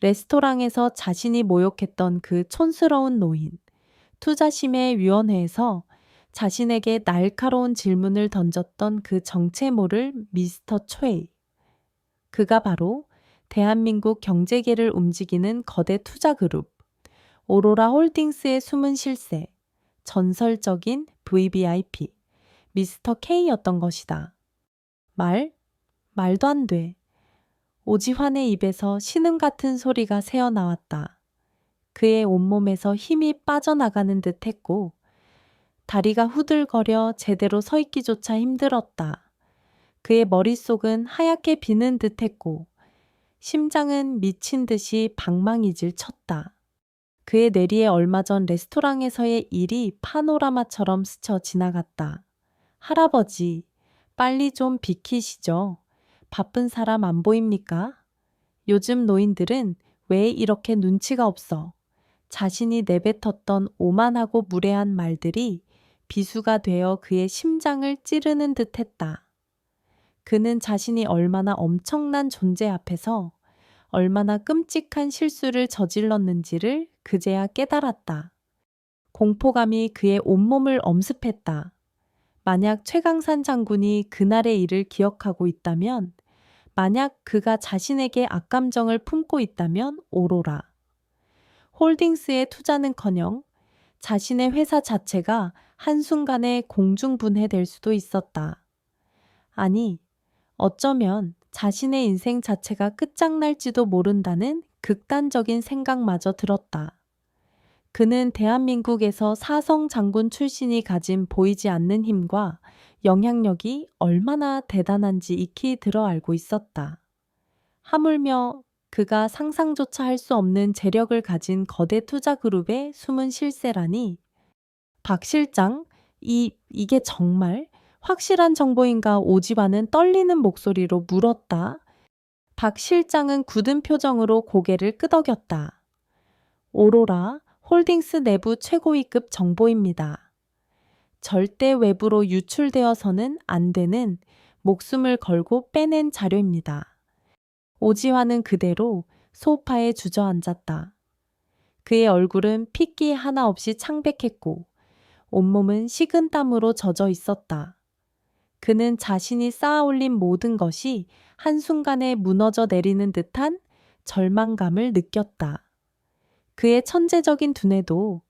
레스토랑에서 자신이 모욕했던 그 촌스러운 노인, 투자심의위원회에서 자신에게 날카로운 질문을 던졌던 그 정체 모를 미스터 최. 그가 바로 대한민국 경제계를 움직이는 거대 투자그룹, 오로라 홀딩스의 숨은 실세, 전설적인 VVIP, 미스터 K였던 것이다. 말도 안 돼. 오지환의 입에서 신음 같은 소리가 새어나왔다. 그의 온몸에서 힘이 빠져나가는 듯 했고, 다리가 후들거려 제대로 서 있기조차 힘들었다. 그의 머릿속은 하얗게 비는 듯 했고, 심장은 미친 듯이 방망이질 쳤다. 그의 뇌리에 얼마 전 레스토랑에서의 일이 파노라마처럼 스쳐 지나갔다. 할아버지, 빨리 좀 비키시죠. 바쁜 사람 안 보입니까? 요즘 노인들은 왜 이렇게 눈치가 없어? 자신이 내뱉었던 오만하고 무례한 말들이 비수가 되어 그의 심장을 찌르는 듯 했다. 그는 자신이 얼마나 엄청난 존재 앞에서 얼마나 끔찍한 실수를 저질렀는지를 그제야 깨달았다. 공포감이 그의 온몸을 엄습했다. 만약 최강산 장군이 그날의 일을 기억하고 있다면, 만약 그가 자신에게 악감정을 품고 있다면 오로라 홀딩스의 투자는커녕 자신의 회사 자체가 한순간에 공중분해될 수도 있었다. 아니, 어쩌면 자신의 인생 자체가 끝장날지도 모른다는 극단적인 생각마저 들었다. 그는 대한민국에서 사성 장군 출신이 가진 보이지 않는 힘과 영향력이 얼마나 대단한지 익히 들어 알고 있었다. 하물며 그가 상상조차 할 수 없는 재력을 가진 거대 투자 그룹의 숨은 실세라니. 박 실장, 이게 정말 확실한 정보인가? 오지환은 떨리는 목소리로 물었다. 박 실장은 굳은 표정으로 고개를 끄덕였다. 오로라 홀딩스 내부 최고위급 정보입니다. 절대 외부로 유출되어서는 안 되는 목숨을 걸고 빼낸 자료입니다. 오지환은 그대로 소파에 주저앉았다. 그의 얼굴은 핏기 하나 없이 창백했고 온몸은 식은땀으로 젖어 있었다. 그는 자신이 쌓아올린 모든 것이 한순간에 무너져 내리는 듯한 절망감을 느꼈다. 그의 천재적인 두뇌도,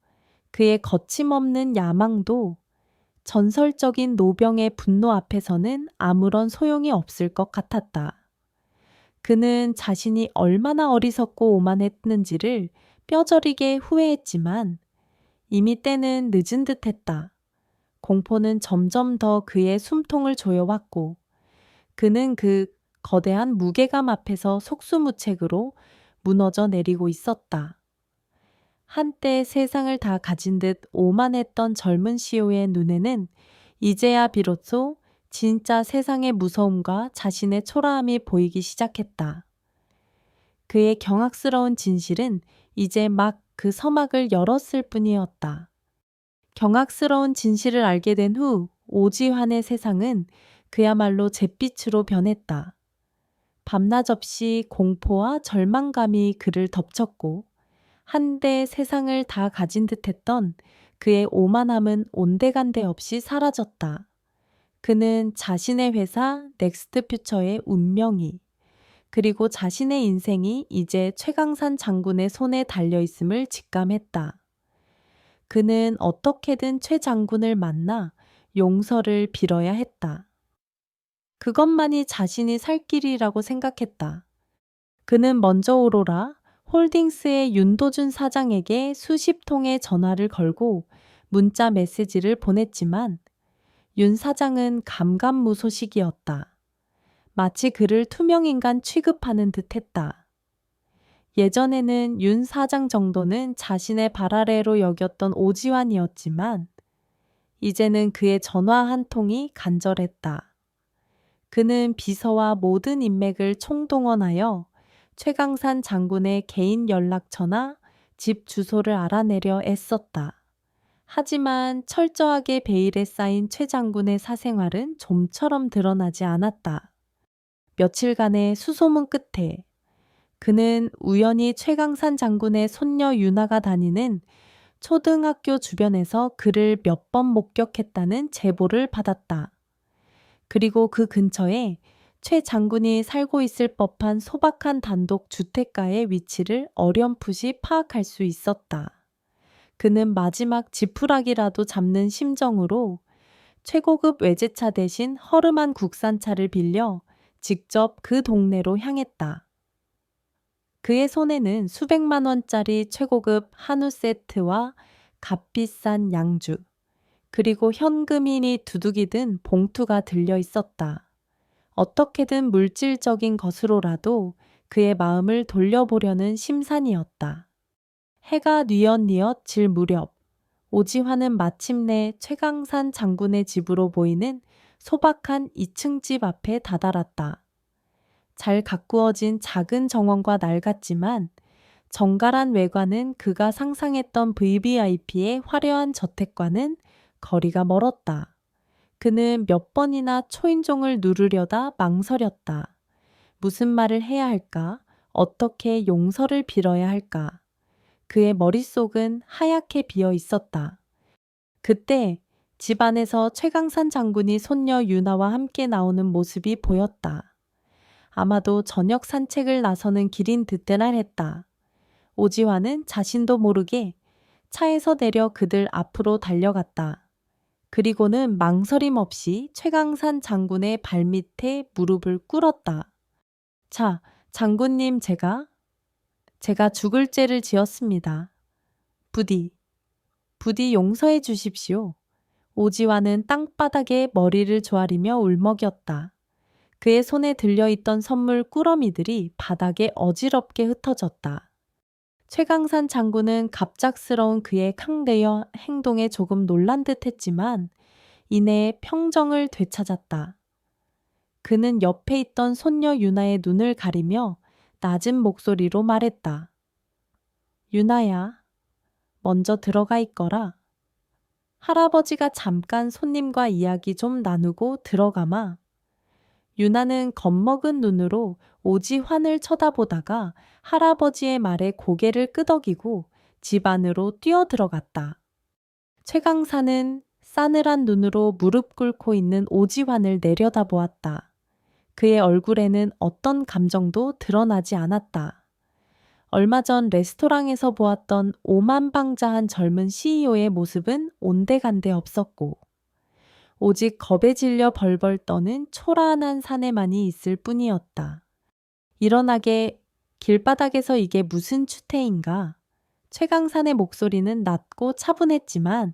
그의 거침없는 야망도, 전설적인 노병의 분노 앞에서는 아무런 소용이 없을 것 같았다. 그는 자신이 얼마나 어리석고 오만했는지를 뼈저리게 후회했지만 이미 때는 늦은 듯했다. 공포는 점점 더 그의 숨통을 조여왔고 그는 그 거대한 무게감 앞에서 속수무책으로 무너져 내리고 있었다. 한때 세상을 다 가진 듯 오만했던 젊은 시오의 눈에는 이제야 비로소 진짜 세상의 무서움과 자신의 초라함이 보이기 시작했다. 그의 경악스러운 진실은 이제 막 그 서막을 열었을 뿐이었다. 경악스러운 진실을 알게 된 후 오지환의 세상은 그야말로 잿빛으로 변했다. 밤낮 없이 공포와 절망감이 그를 덮쳤고 한데 세상을 다 가진 듯했던 그의 오만함은 온데간데 없이 사라졌다. 그는 자신의 회사 넥스트퓨처의 운명이 그리고 자신의 인생이 이제 최강산 장군의 손에 달려있음을 직감했다. 그는 어떻게든 최 장군을 만나 용서를 빌어야 했다. 그것만이 자신이 살 길이라고 생각했다. 그는 먼저 오로라 홀딩스의 윤도준 사장에게 수십 통의 전화를 걸고 문자 메시지를 보냈지만 윤 사장은 감감무소식이었다. 마치 그를 투명인간 취급하는 듯했다. 예전에는 윤 사장 정도는 자신의 발 아래로 여겼던 오지환이었지만 이제는 그의 전화 한 통이 간절했다. 그는 비서와 모든 인맥을 총동원하여 최강산 장군의 개인 연락처나 집 주소를 알아내려 애썼다. 하지만 철저하게 베일에 쌓인 최 장군의 사생활은 좀처럼 드러나지 않았다. 며칠간의 수소문 끝에 그는 우연히 최강산 장군의 손녀 유나가 다니는 초등학교 주변에서 그를 몇 번 목격했다는 제보를 받았다. 그리고 그 근처에 최 장군이 살고 있을 법한 소박한 단독 주택가의 위치를 어렴풋이 파악할 수 있었다. 그는 마지막 지푸라기라도 잡는 심정으로 최고급 외제차 대신 허름한 국산차를 빌려 직접 그 동네로 향했다. 그의 손에는 수백만 원짜리 최고급 한우 세트와 값비싼 양주, 그리고 현금인이 두둑이 든 봉투가 들려 있었다. 어떻게든 물질적인 것으로라도 그의 마음을 돌려보려는 심산이었다. 해가 뉘엿뉘엿 질 무렵 오지환은 마침내 최강산 장군의 집으로 보이는 소박한 2층 집 앞에 다다랐다. 잘 가꾸어진 작은 정원과 낡았지만 정갈한 외관은 그가 상상했던 VVIP의 화려한 저택과는 거리가 멀었다. 그는 몇 번이나 초인종을 누르려다 망설였다. 무슨 말을 해야 할까? 어떻게 용서를 빌어야 할까? 그의 머릿속은 하얗게 비어 있었다. 그때 집 안에서 최강산 장군이 손녀 유나와 함께 나오는 모습이 보였다. 아마도 저녁 산책을 나서는 길인 듯해나 했다. 오지환은 자신도 모르게 차에서 내려 그들 앞으로 달려갔다. 그리고는 망설임 없이 최강산 장군의 발밑에 무릎을 꿇었다. 자, 장군님 제가 죽을 죄를 지었습니다. 부디 용서해 주십시오. 오지환은 땅바닥에 머리를 조아리며 울먹였다. 그의 손에 들려있던 선물 꾸러미들이 바닥에 어지럽게 흩어졌다. 최강산 장군은 갑작스러운 그의 캉대여 행동에 조금 놀란 듯 했지만 이내 평정을 되찾았다. 그는 옆에 있던 손녀 유나의 눈을 가리며 낮은 목소리로 말했다. 유나야, 먼저 들어가 있거라. 할아버지가 잠깐 손님과 이야기 좀 나누고 들어가마. 유나는 겁먹은 눈으로 오지환을 쳐다보다가 할아버지의 말에 고개를 끄덕이고 집 안으로 뛰어들어갔다. 최강사는 싸늘한 눈으로 무릎 꿇고 있는 오지환을 내려다보았다. 그의 얼굴에는 어떤 감정도 드러나지 않았다. 얼마 전 레스토랑에서 보았던 오만방자한 젊은 CEO의 모습은 온데간데 없었고, 오직 겁에 질려 벌벌 떠는 초라한 사내만이 있을 뿐이었다. 일어나게 길바닥에서 이게 무슨 추태인가? 최강산의 목소리는 낮고 차분했지만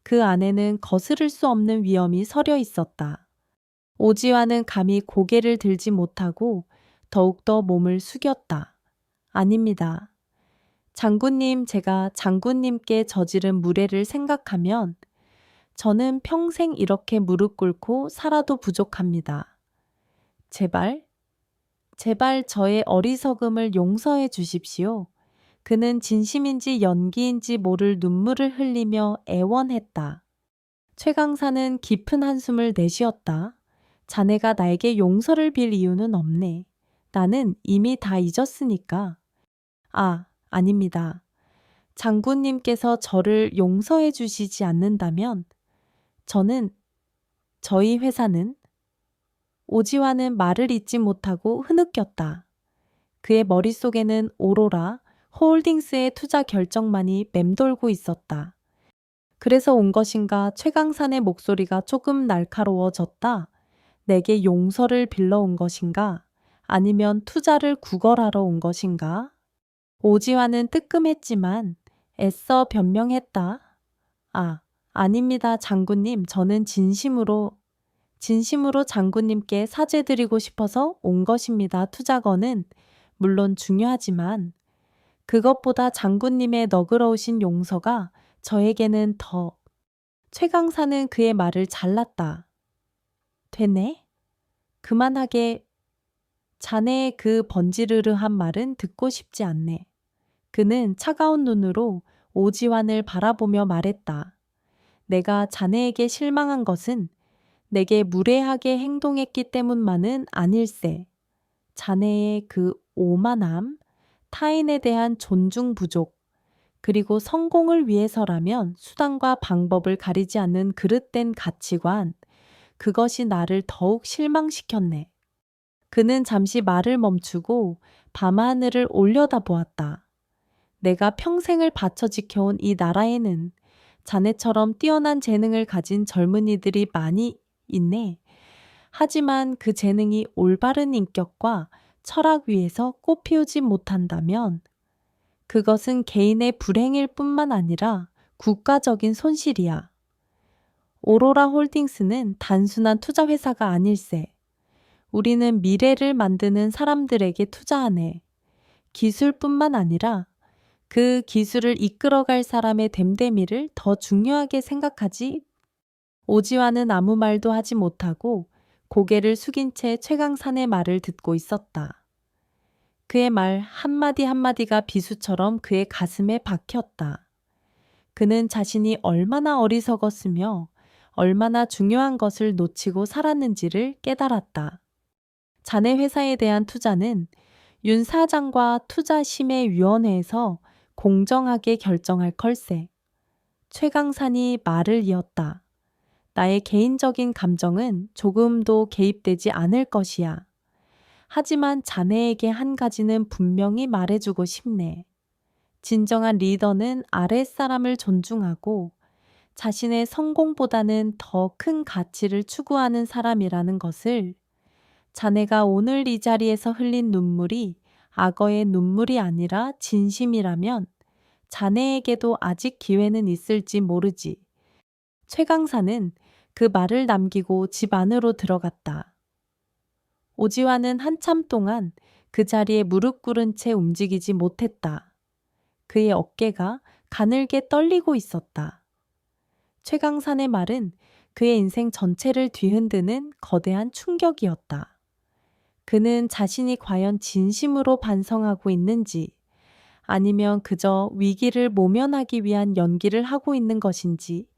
그 안에는 거스를 수 없는 위험이 서려 있었다. 오지환은 감히 고개를 들지 못하고 더욱더 몸을 숙였다. 아닙니다. 장군님, 제가 장군님께 저지른 무례를 생각하면 저는 평생 이렇게 무릎 꿇고 살아도 부족합니다. 제발 저의 어리석음을 용서해 주십시오. 그는 진심인지 연기인지 모를 눈물을 흘리며 애원했다. 최강사는 깊은 한숨을 내쉬었다. 자네가 나에게 용서를 빌 이유는 없네. 나는 이미 다 잊었으니까. 아닙니다. 장군님께서 저를 용서해 주시지 않는다면 저희 회사는 오지환은 말을 잇지 못하고 흐느꼈다. 그의 머릿속에는 오로라 홀딩스의 투자 결정만이 맴돌고 있었다. 그래서 온 것인가 최강산의 목소리가 조금 날카로워졌다. 내게 용서를 빌러 온 것인가? 아니면 투자를 구걸하러 온 것인가? 오지환은 뜨끔했지만 애써 변명했다. 아닙니다, 장군님. 저는 진심으로 장군님께 사죄드리고 싶어서 온 것입니다. 투자건은 물론 중요하지만 그것보다 장군님의 너그러우신 용서가 저에게는 더... 최강사는 그의 말을 잘랐다. 되네? 그만하게. 자네의 그 번지르르한 말은 듣고 싶지 않네. 그는 차가운 눈으로 오지환을 바라보며 말했다. 내가 자네에게 실망한 것은 내게 무례하게 행동했기 때문만은 아닐세. 자네의 그 오만함, 타인에 대한 존중 부족, 그리고 성공을 위해서라면 수단과 방법을 가리지 않는 그릇된 가치관, 그것이 나를 더욱 실망시켰네. 그는 잠시 말을 멈추고 밤하늘을 올려다보았다. 내가 평생을 바쳐 지켜온 이 나라에는 자네처럼 뛰어난 재능을 가진 젊은이들이 많이 있네. 하지만 그 재능이 올바른 인격과 철학 위에서 꽃피우지 못한다면 그것은 개인의 불행일 뿐만 아니라 국가적인 손실이야. 오로라 홀딩스는 단순한 투자 회사가 아닐세. 우리는 미래를 만드는 사람들에게 투자하네. 기술뿐만 아니라 그 기술을 이끌어갈 사람의 됨됨이를 더 중요하게 생각하지. 오지환은 아무 말도 하지 못하고 고개를 숙인 채 최강산의 말을 듣고 있었다. 그의 말 한마디 한마디가 비수처럼 그의 가슴에 박혔다. 그는 자신이 얼마나 어리석었으며 얼마나 중요한 것을 놓치고 살았는지를 깨달았다. 자네 회사에 대한 투자는 윤 사장과 투자심의위원회에서 공정하게 결정할 걸세. 최강산이 말을 이었다. 나의 개인적인 감정은 조금도 개입되지 않을 것이야. 하지만 자네에게 한 가지는 분명히 말해주고 싶네. 진정한 리더는 아랫사람을 존중하고 자신의 성공보다는 더 큰 가치를 추구하는 사람이라는 것을. 자네가 오늘 이 자리에서 흘린 눈물이 악어의 눈물이 아니라 진심이라면 자네에게도 아직 기회는 있을지 모르지. 최강사는 그 말을 남기고 집 안으로 들어갔다. 오지환은 한참 동안 그 자리에 무릎 꿇은 채 움직이지 못했다. 그의 어깨가 가늘게 떨리고 있었다. 최강산의 말은 그의 인생 전체를 뒤흔드는 거대한 충격이었다. 그는 자신이 과연 진심으로 반성하고 있는지 아니면 그저 위기를 모면하기 위한 연기를 하고 있는 것인지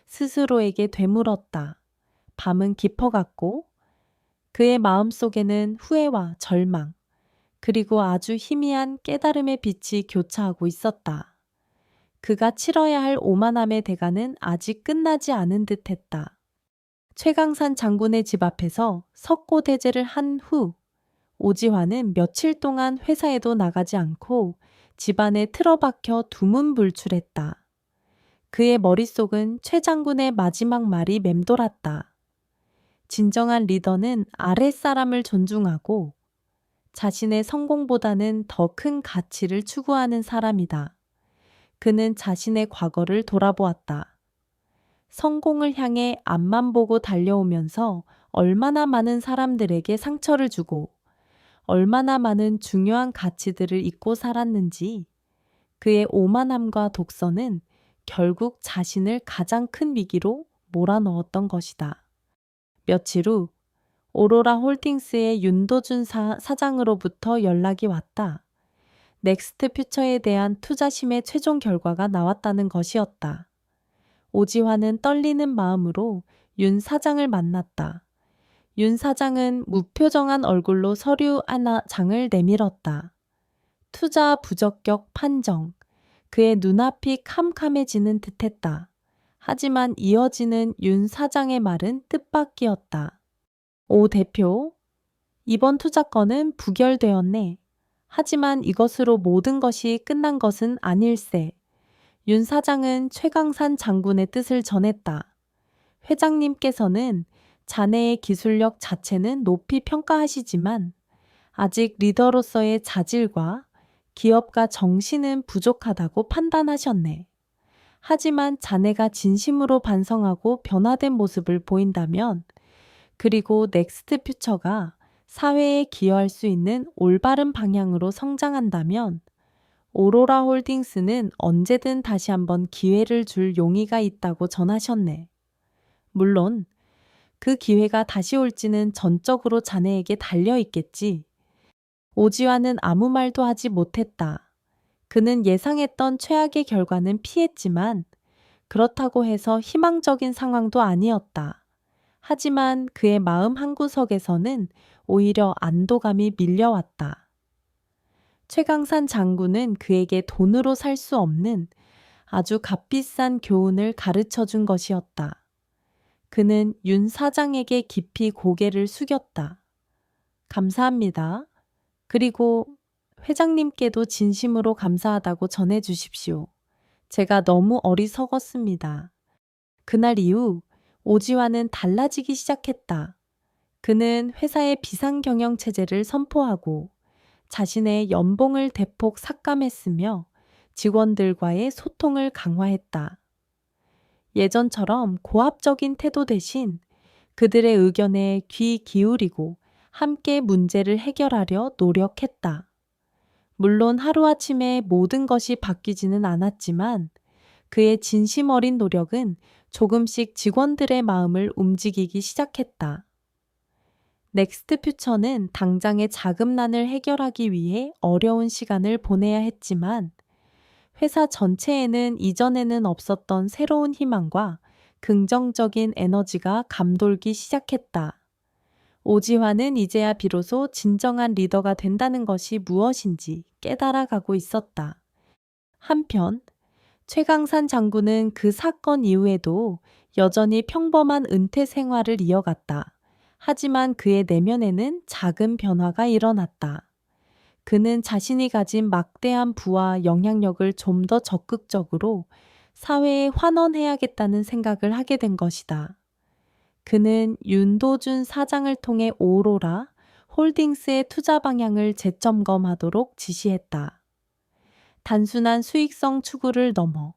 스스로에게 되물었다. 밤은 깊어갔고 그의 마음속에는 후회와 절망 그리고 아주 희미한 깨달음의 빛이 교차하고 있었다. 그가 치러야 할 오만함의 대가는 아직 끝나지 않은 듯했다. 최강산 장군의 집 앞에서 석고대죄를 한 후 오지환은 며칠 동안 회사에도 나가지 않고 집안에 틀어박혀 두문불출했다. 그의 머릿속은 최 장군의 마지막 말이 맴돌았다. 진정한 리더는 아랫사람을 존중하고 자신의 성공보다는 더 큰 가치를 추구하는 사람이다. 그는 자신의 과거를 돌아보았다. 성공을 향해 앞만 보고 달려오면서 얼마나 많은 사람들에게 상처를 주고 얼마나 많은 중요한 가치들을 잊고 살았는지 그의 오만함과 독선은 결국 자신을 가장 큰 위기로 몰아넣었던 것이다. 며칠 후 오로라 홀딩스의 윤도준 사장으로부터 연락이 왔다. 넥스트 퓨처에 대한 투자심의 최종 결과가 나왔다는 것이었다. 오지환은 떨리는 마음으로 윤 사장을 만났다. 윤 사장은 무표정한 얼굴로 서류 하나 장을 내밀었다. 투자 부적격 판정. 그의 눈앞이 캄캄해지는 듯했다. 하지만 이어지는 윤 사장의 말은 뜻밖이었다. 오 대표, 이번 투자건은 부결되었네. 하지만 이것으로 모든 것이 끝난 것은 아닐세. 윤 사장은 최강산 장군의 뜻을 전했다. 회장님께서는 자네의 기술력 자체는 높이 평가하시지만 아직 리더로서의 자질과 기업가 정신은 부족하다고 판단하셨네. 하지만 자네가 진심으로 반성하고 변화된 모습을 보인다면 그리고 넥스트 퓨처가 사회에 기여할 수 있는 올바른 방향으로 성장한다면 오로라 홀딩스는 언제든 다시 한번 기회를 줄 용의가 있다고 전하셨네. 물론 그 기회가 다시 올지는 전적으로 자네에게 달려 있겠지. 오지환은 아무 말도 하지 못했다. 그는 예상했던 최악의 결과는 피했지만 그렇다고 해서 희망적인 상황도 아니었다. 하지만 그의 마음 한구석에서는 오히려 안도감이 밀려왔다. 최강산 장군은 그에게 돈으로 살 수 없는 아주 값비싼 교훈을 가르쳐 준 것이었다. 그는 윤 사장에게 깊이 고개를 숙였다. 감사합니다. 그리고 회장님께도 진심으로 감사하다고 전해 주십시오. 제가 너무 어리석었습니다. 그날 이후 오지환은 달라지기 시작했다. 그는 회사의 비상경영 체제를 선포하고 자신의 연봉을 대폭 삭감했으며 직원들과의 소통을 강화했다. 예전처럼 고압적인 태도 대신 그들의 의견에 귀 기울이고 함께 문제를 해결하려 노력했다. 물론 하루아침에 모든 것이 바뀌지는 않았지만 그의 진심 어린 노력은 조금씩 직원들의 마음을 움직이기 시작했다. 넥스트 퓨처는 당장의 자금난을 해결하기 위해 어려운 시간을 보내야 했지만 회사 전체에는 이전에는 없었던 새로운 희망과 긍정적인 에너지가 감돌기 시작했다. 오지환은 이제야 비로소 진정한 리더가 된다는 것이 무엇인지 깨달아가고 있었다. 한편 최강산 장군은 그 사건 이후에도 여전히 평범한 은퇴 생활을 이어갔다. 하지만 그의 내면에는 작은 변화가 일어났다. 그는 자신이 가진 막대한 부와 영향력을 좀 더 적극적으로 사회에 환원해야겠다는 생각을 하게 된 것이다. 그는 윤도준 사장을 통해 오로라 홀딩스의 투자 방향을 재점검하도록 지시했다. 단순한 수익성 추구를 넘어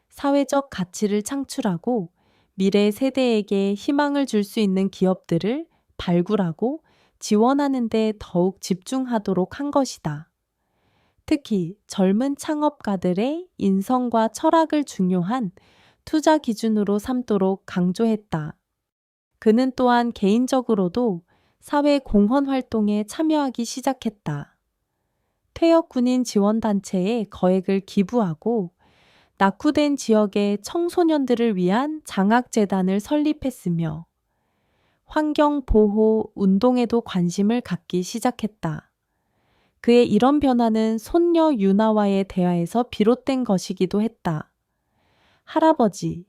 사회적 가치를 창출하고 미래 세대에게 희망을 줄 수 있는 기업들을 발굴하고 지원하는 데 더욱 집중하도록 한 것이다. 특히 젊은 창업가들의 인성과 철학을 중요한 투자 기준으로 삼도록 강조했다. 그는 또한 개인적으로도 사회 공헌 활동에 참여하기 시작했다. 퇴역 군인 지원단체에 거액을 기부하고 낙후된 지역의 청소년들을 위한 장학재단을 설립했으며 환경보호 운동에도 관심을 갖기 시작했다. 그의 이런 변화는 손녀 유나와의 대화에서 비롯된 것이기도 했다. 할아버지.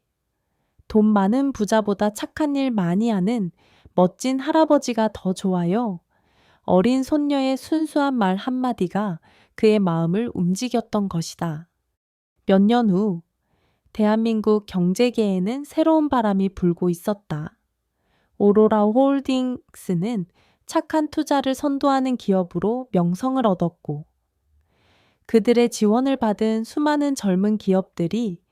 돈 많은 부자보다 착한 일 많이 하는 멋진 할아버지가 더 좋아요. 어린 손녀의 순수한 말 한마디가 그의 마음을 움직였던 것이다. 몇 년 후, 대한민국 경제계에는 새로운 바람이 불고 있었다. 오로라 홀딩스는 착한 투자를 선도하는 기업으로 명성을 얻었고, 그들의 지원을 받은 수많은 젊은 기업들이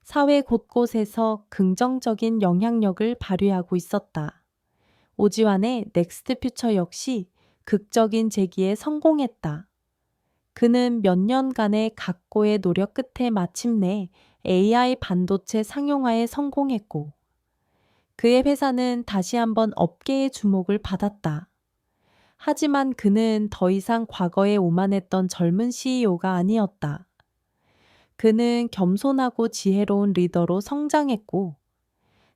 사회 곳곳에서 긍정적인 영향력을 발휘하고 있었다. 오지환의 넥스트 퓨처 역시 극적인 재기에 성공했다. 그는 몇 년간의 각고의 노력 끝에 마침내 AI 반도체 상용화에 성공했고, 그의 회사는 다시 한번 업계의 주목을 받았다. 하지만 그는 더 이상 과거에 오만했던 젊은 CEO가 아니었다. 그는 겸손하고 지혜로운 리더로 성장했고,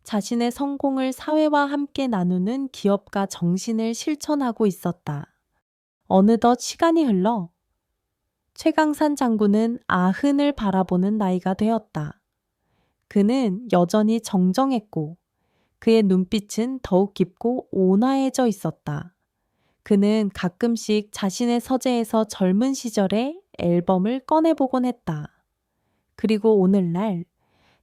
자신의 성공을 사회와 함께 나누는 기업가 정신을 실천하고 있었다. 어느덧 시간이 흘러 최강산 장군은 아흔을 바라보는 나이가 되었다. 그는 여전히 정정했고, 그의 눈빛은 더욱 깊고 온화해져 있었다. 그는 가끔씩 자신의 서재에서 젊은 시절의 앨범을 꺼내보곤 했다. 그리고 오늘날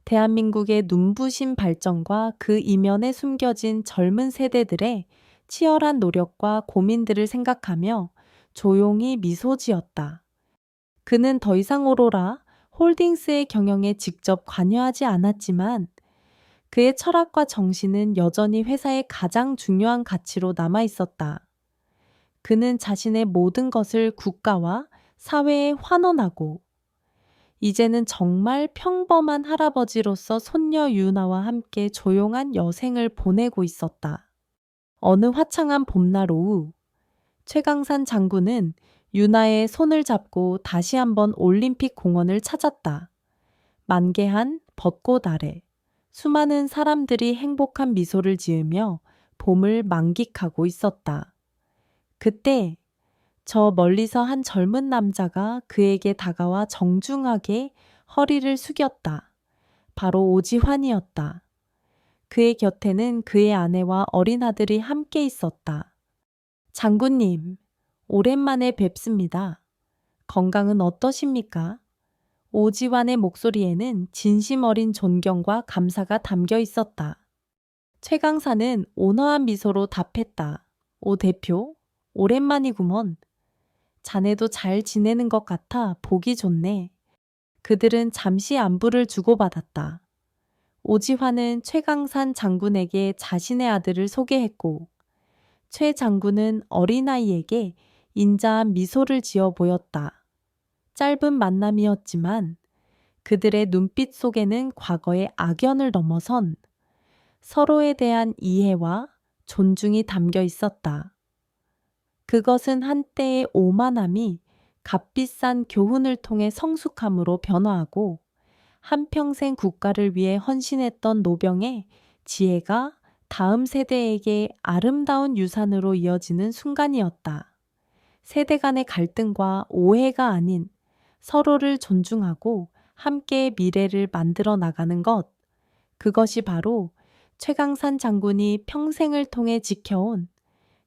대한민국의 눈부신 발전과 그 이면에 숨겨진 젊은 세대들의 치열한 노력과 고민들을 생각하며 조용히 미소 지었다. 그는 더 이상 오로라 홀딩스의 경영에 직접 관여하지 않았지만 그의 철학과 정신은 여전히 회사의 가장 중요한 가치로 남아 있었다. 그는 자신의 모든 것을 국가와 사회에 환원하고 이제는 정말 평범한 할아버지로서 손녀 유나와 함께 조용한 여생을 보내고 있었다. 어느 화창한 봄날 오후, 최강산 장군은 유나의 손을 잡고 다시 한번 올림픽 공원을 찾았다. 만개한 벚꽃 아래 수많은 사람들이 행복한 미소를 지으며 봄을 만끽하고 있었다. 그때 저 멀리서 한 젊은 남자가 그에게 다가와 정중하게 허리를 숙였다. 바로 오지환이었다. 그의 곁에는 그의 아내와 어린 아들이 함께 있었다. 장군님, 오랜만에 뵙습니다. 건강은 어떠십니까? 오지환의 목소리에는 진심 어린 존경과 감사가 담겨 있었다. 최강사는 온화한 미소로 답했다. 오 대표, 오랜만이구먼. 자네도 잘 지내는 것 같아 보기 좋네. 그들은 잠시 안부를 주고받았다. 오지환은 최강산 장군에게 자신의 아들을 소개했고, 최 장군은 어린아이에게 인자한 미소를 지어 보였다. 짧은 만남이었지만 그들의 눈빛 속에는 과거의 악연을 넘어선 서로에 대한 이해와 존중이 담겨 있었다. 그것은 한때의 오만함이 값비싼 교훈을 통해 성숙함으로 변화하고 한평생 국가를 위해 헌신했던 노병의 지혜가 다음 세대에게 아름다운 유산으로 이어지는 순간이었다. 세대 간의 갈등과 오해가 아닌 서로를 존중하고 함께 미래를 만들어 나가는 것. 그것이 바로 최강산 장군이 평생을 통해 지켜온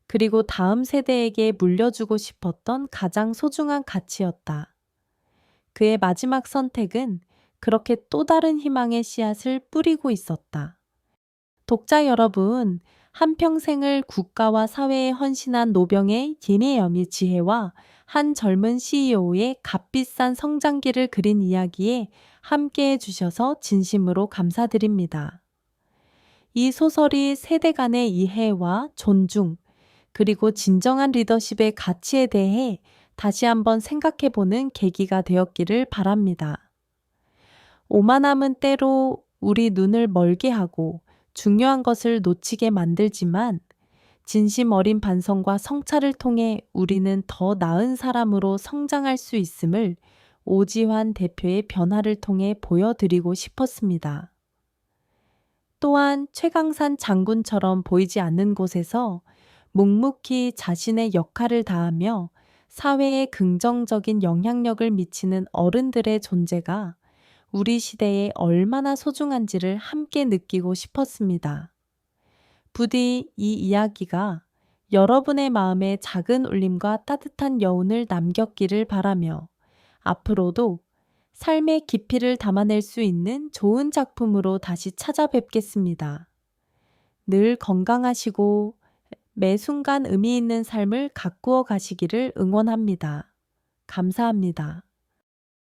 그리고 다음 세대에게 물려주고 싶었던 가장 소중한 가치였다. 그의 마지막 선택은 그렇게 또 다른 희망의 씨앗을 뿌리고 있었다. 독자 여러분, 한평생을 국가와 사회에 헌신한 노병의 예매염이 지혜와 한 젊은 CEO의 값비싼 성장기를 그린 이야기에 함께해 주셔서 진심으로 감사드립니다. 이 소설이 세대 간의 이해와 존중, 그리고 진정한 리더십의 가치에 대해 다시 한번 생각해보는 계기가 되었기를 바랍니다. 오만함은 때로 우리 눈을 멀게 하고 중요한 것을 놓치게 만들지만 진심 어린 반성과 성찰을 통해 우리는 더 나은 사람으로 성장할 수 있음을 오지환 대표의 변화를 통해 보여드리고 싶었습니다. 또한 최강산 장군처럼 보이지 않는 곳에서 묵묵히 자신의 역할을 다하며 사회에 긍정적인 영향력을 미치는 어른들의 존재가 우리 시대에 얼마나 소중한지를 함께 느끼고 싶었습니다. 부디 이 이야기가 여러분의 마음에 작은 울림과 따뜻한 여운을 남겼기를 바라며 앞으로도 삶의 깊이를 담아낼 수 있는 좋은 작품으로 다시 찾아뵙겠습니다. 늘 건강하시고 매 순간 의미 있는 삶을 가꾸어 가시기를 응원합니다. 감사합니다.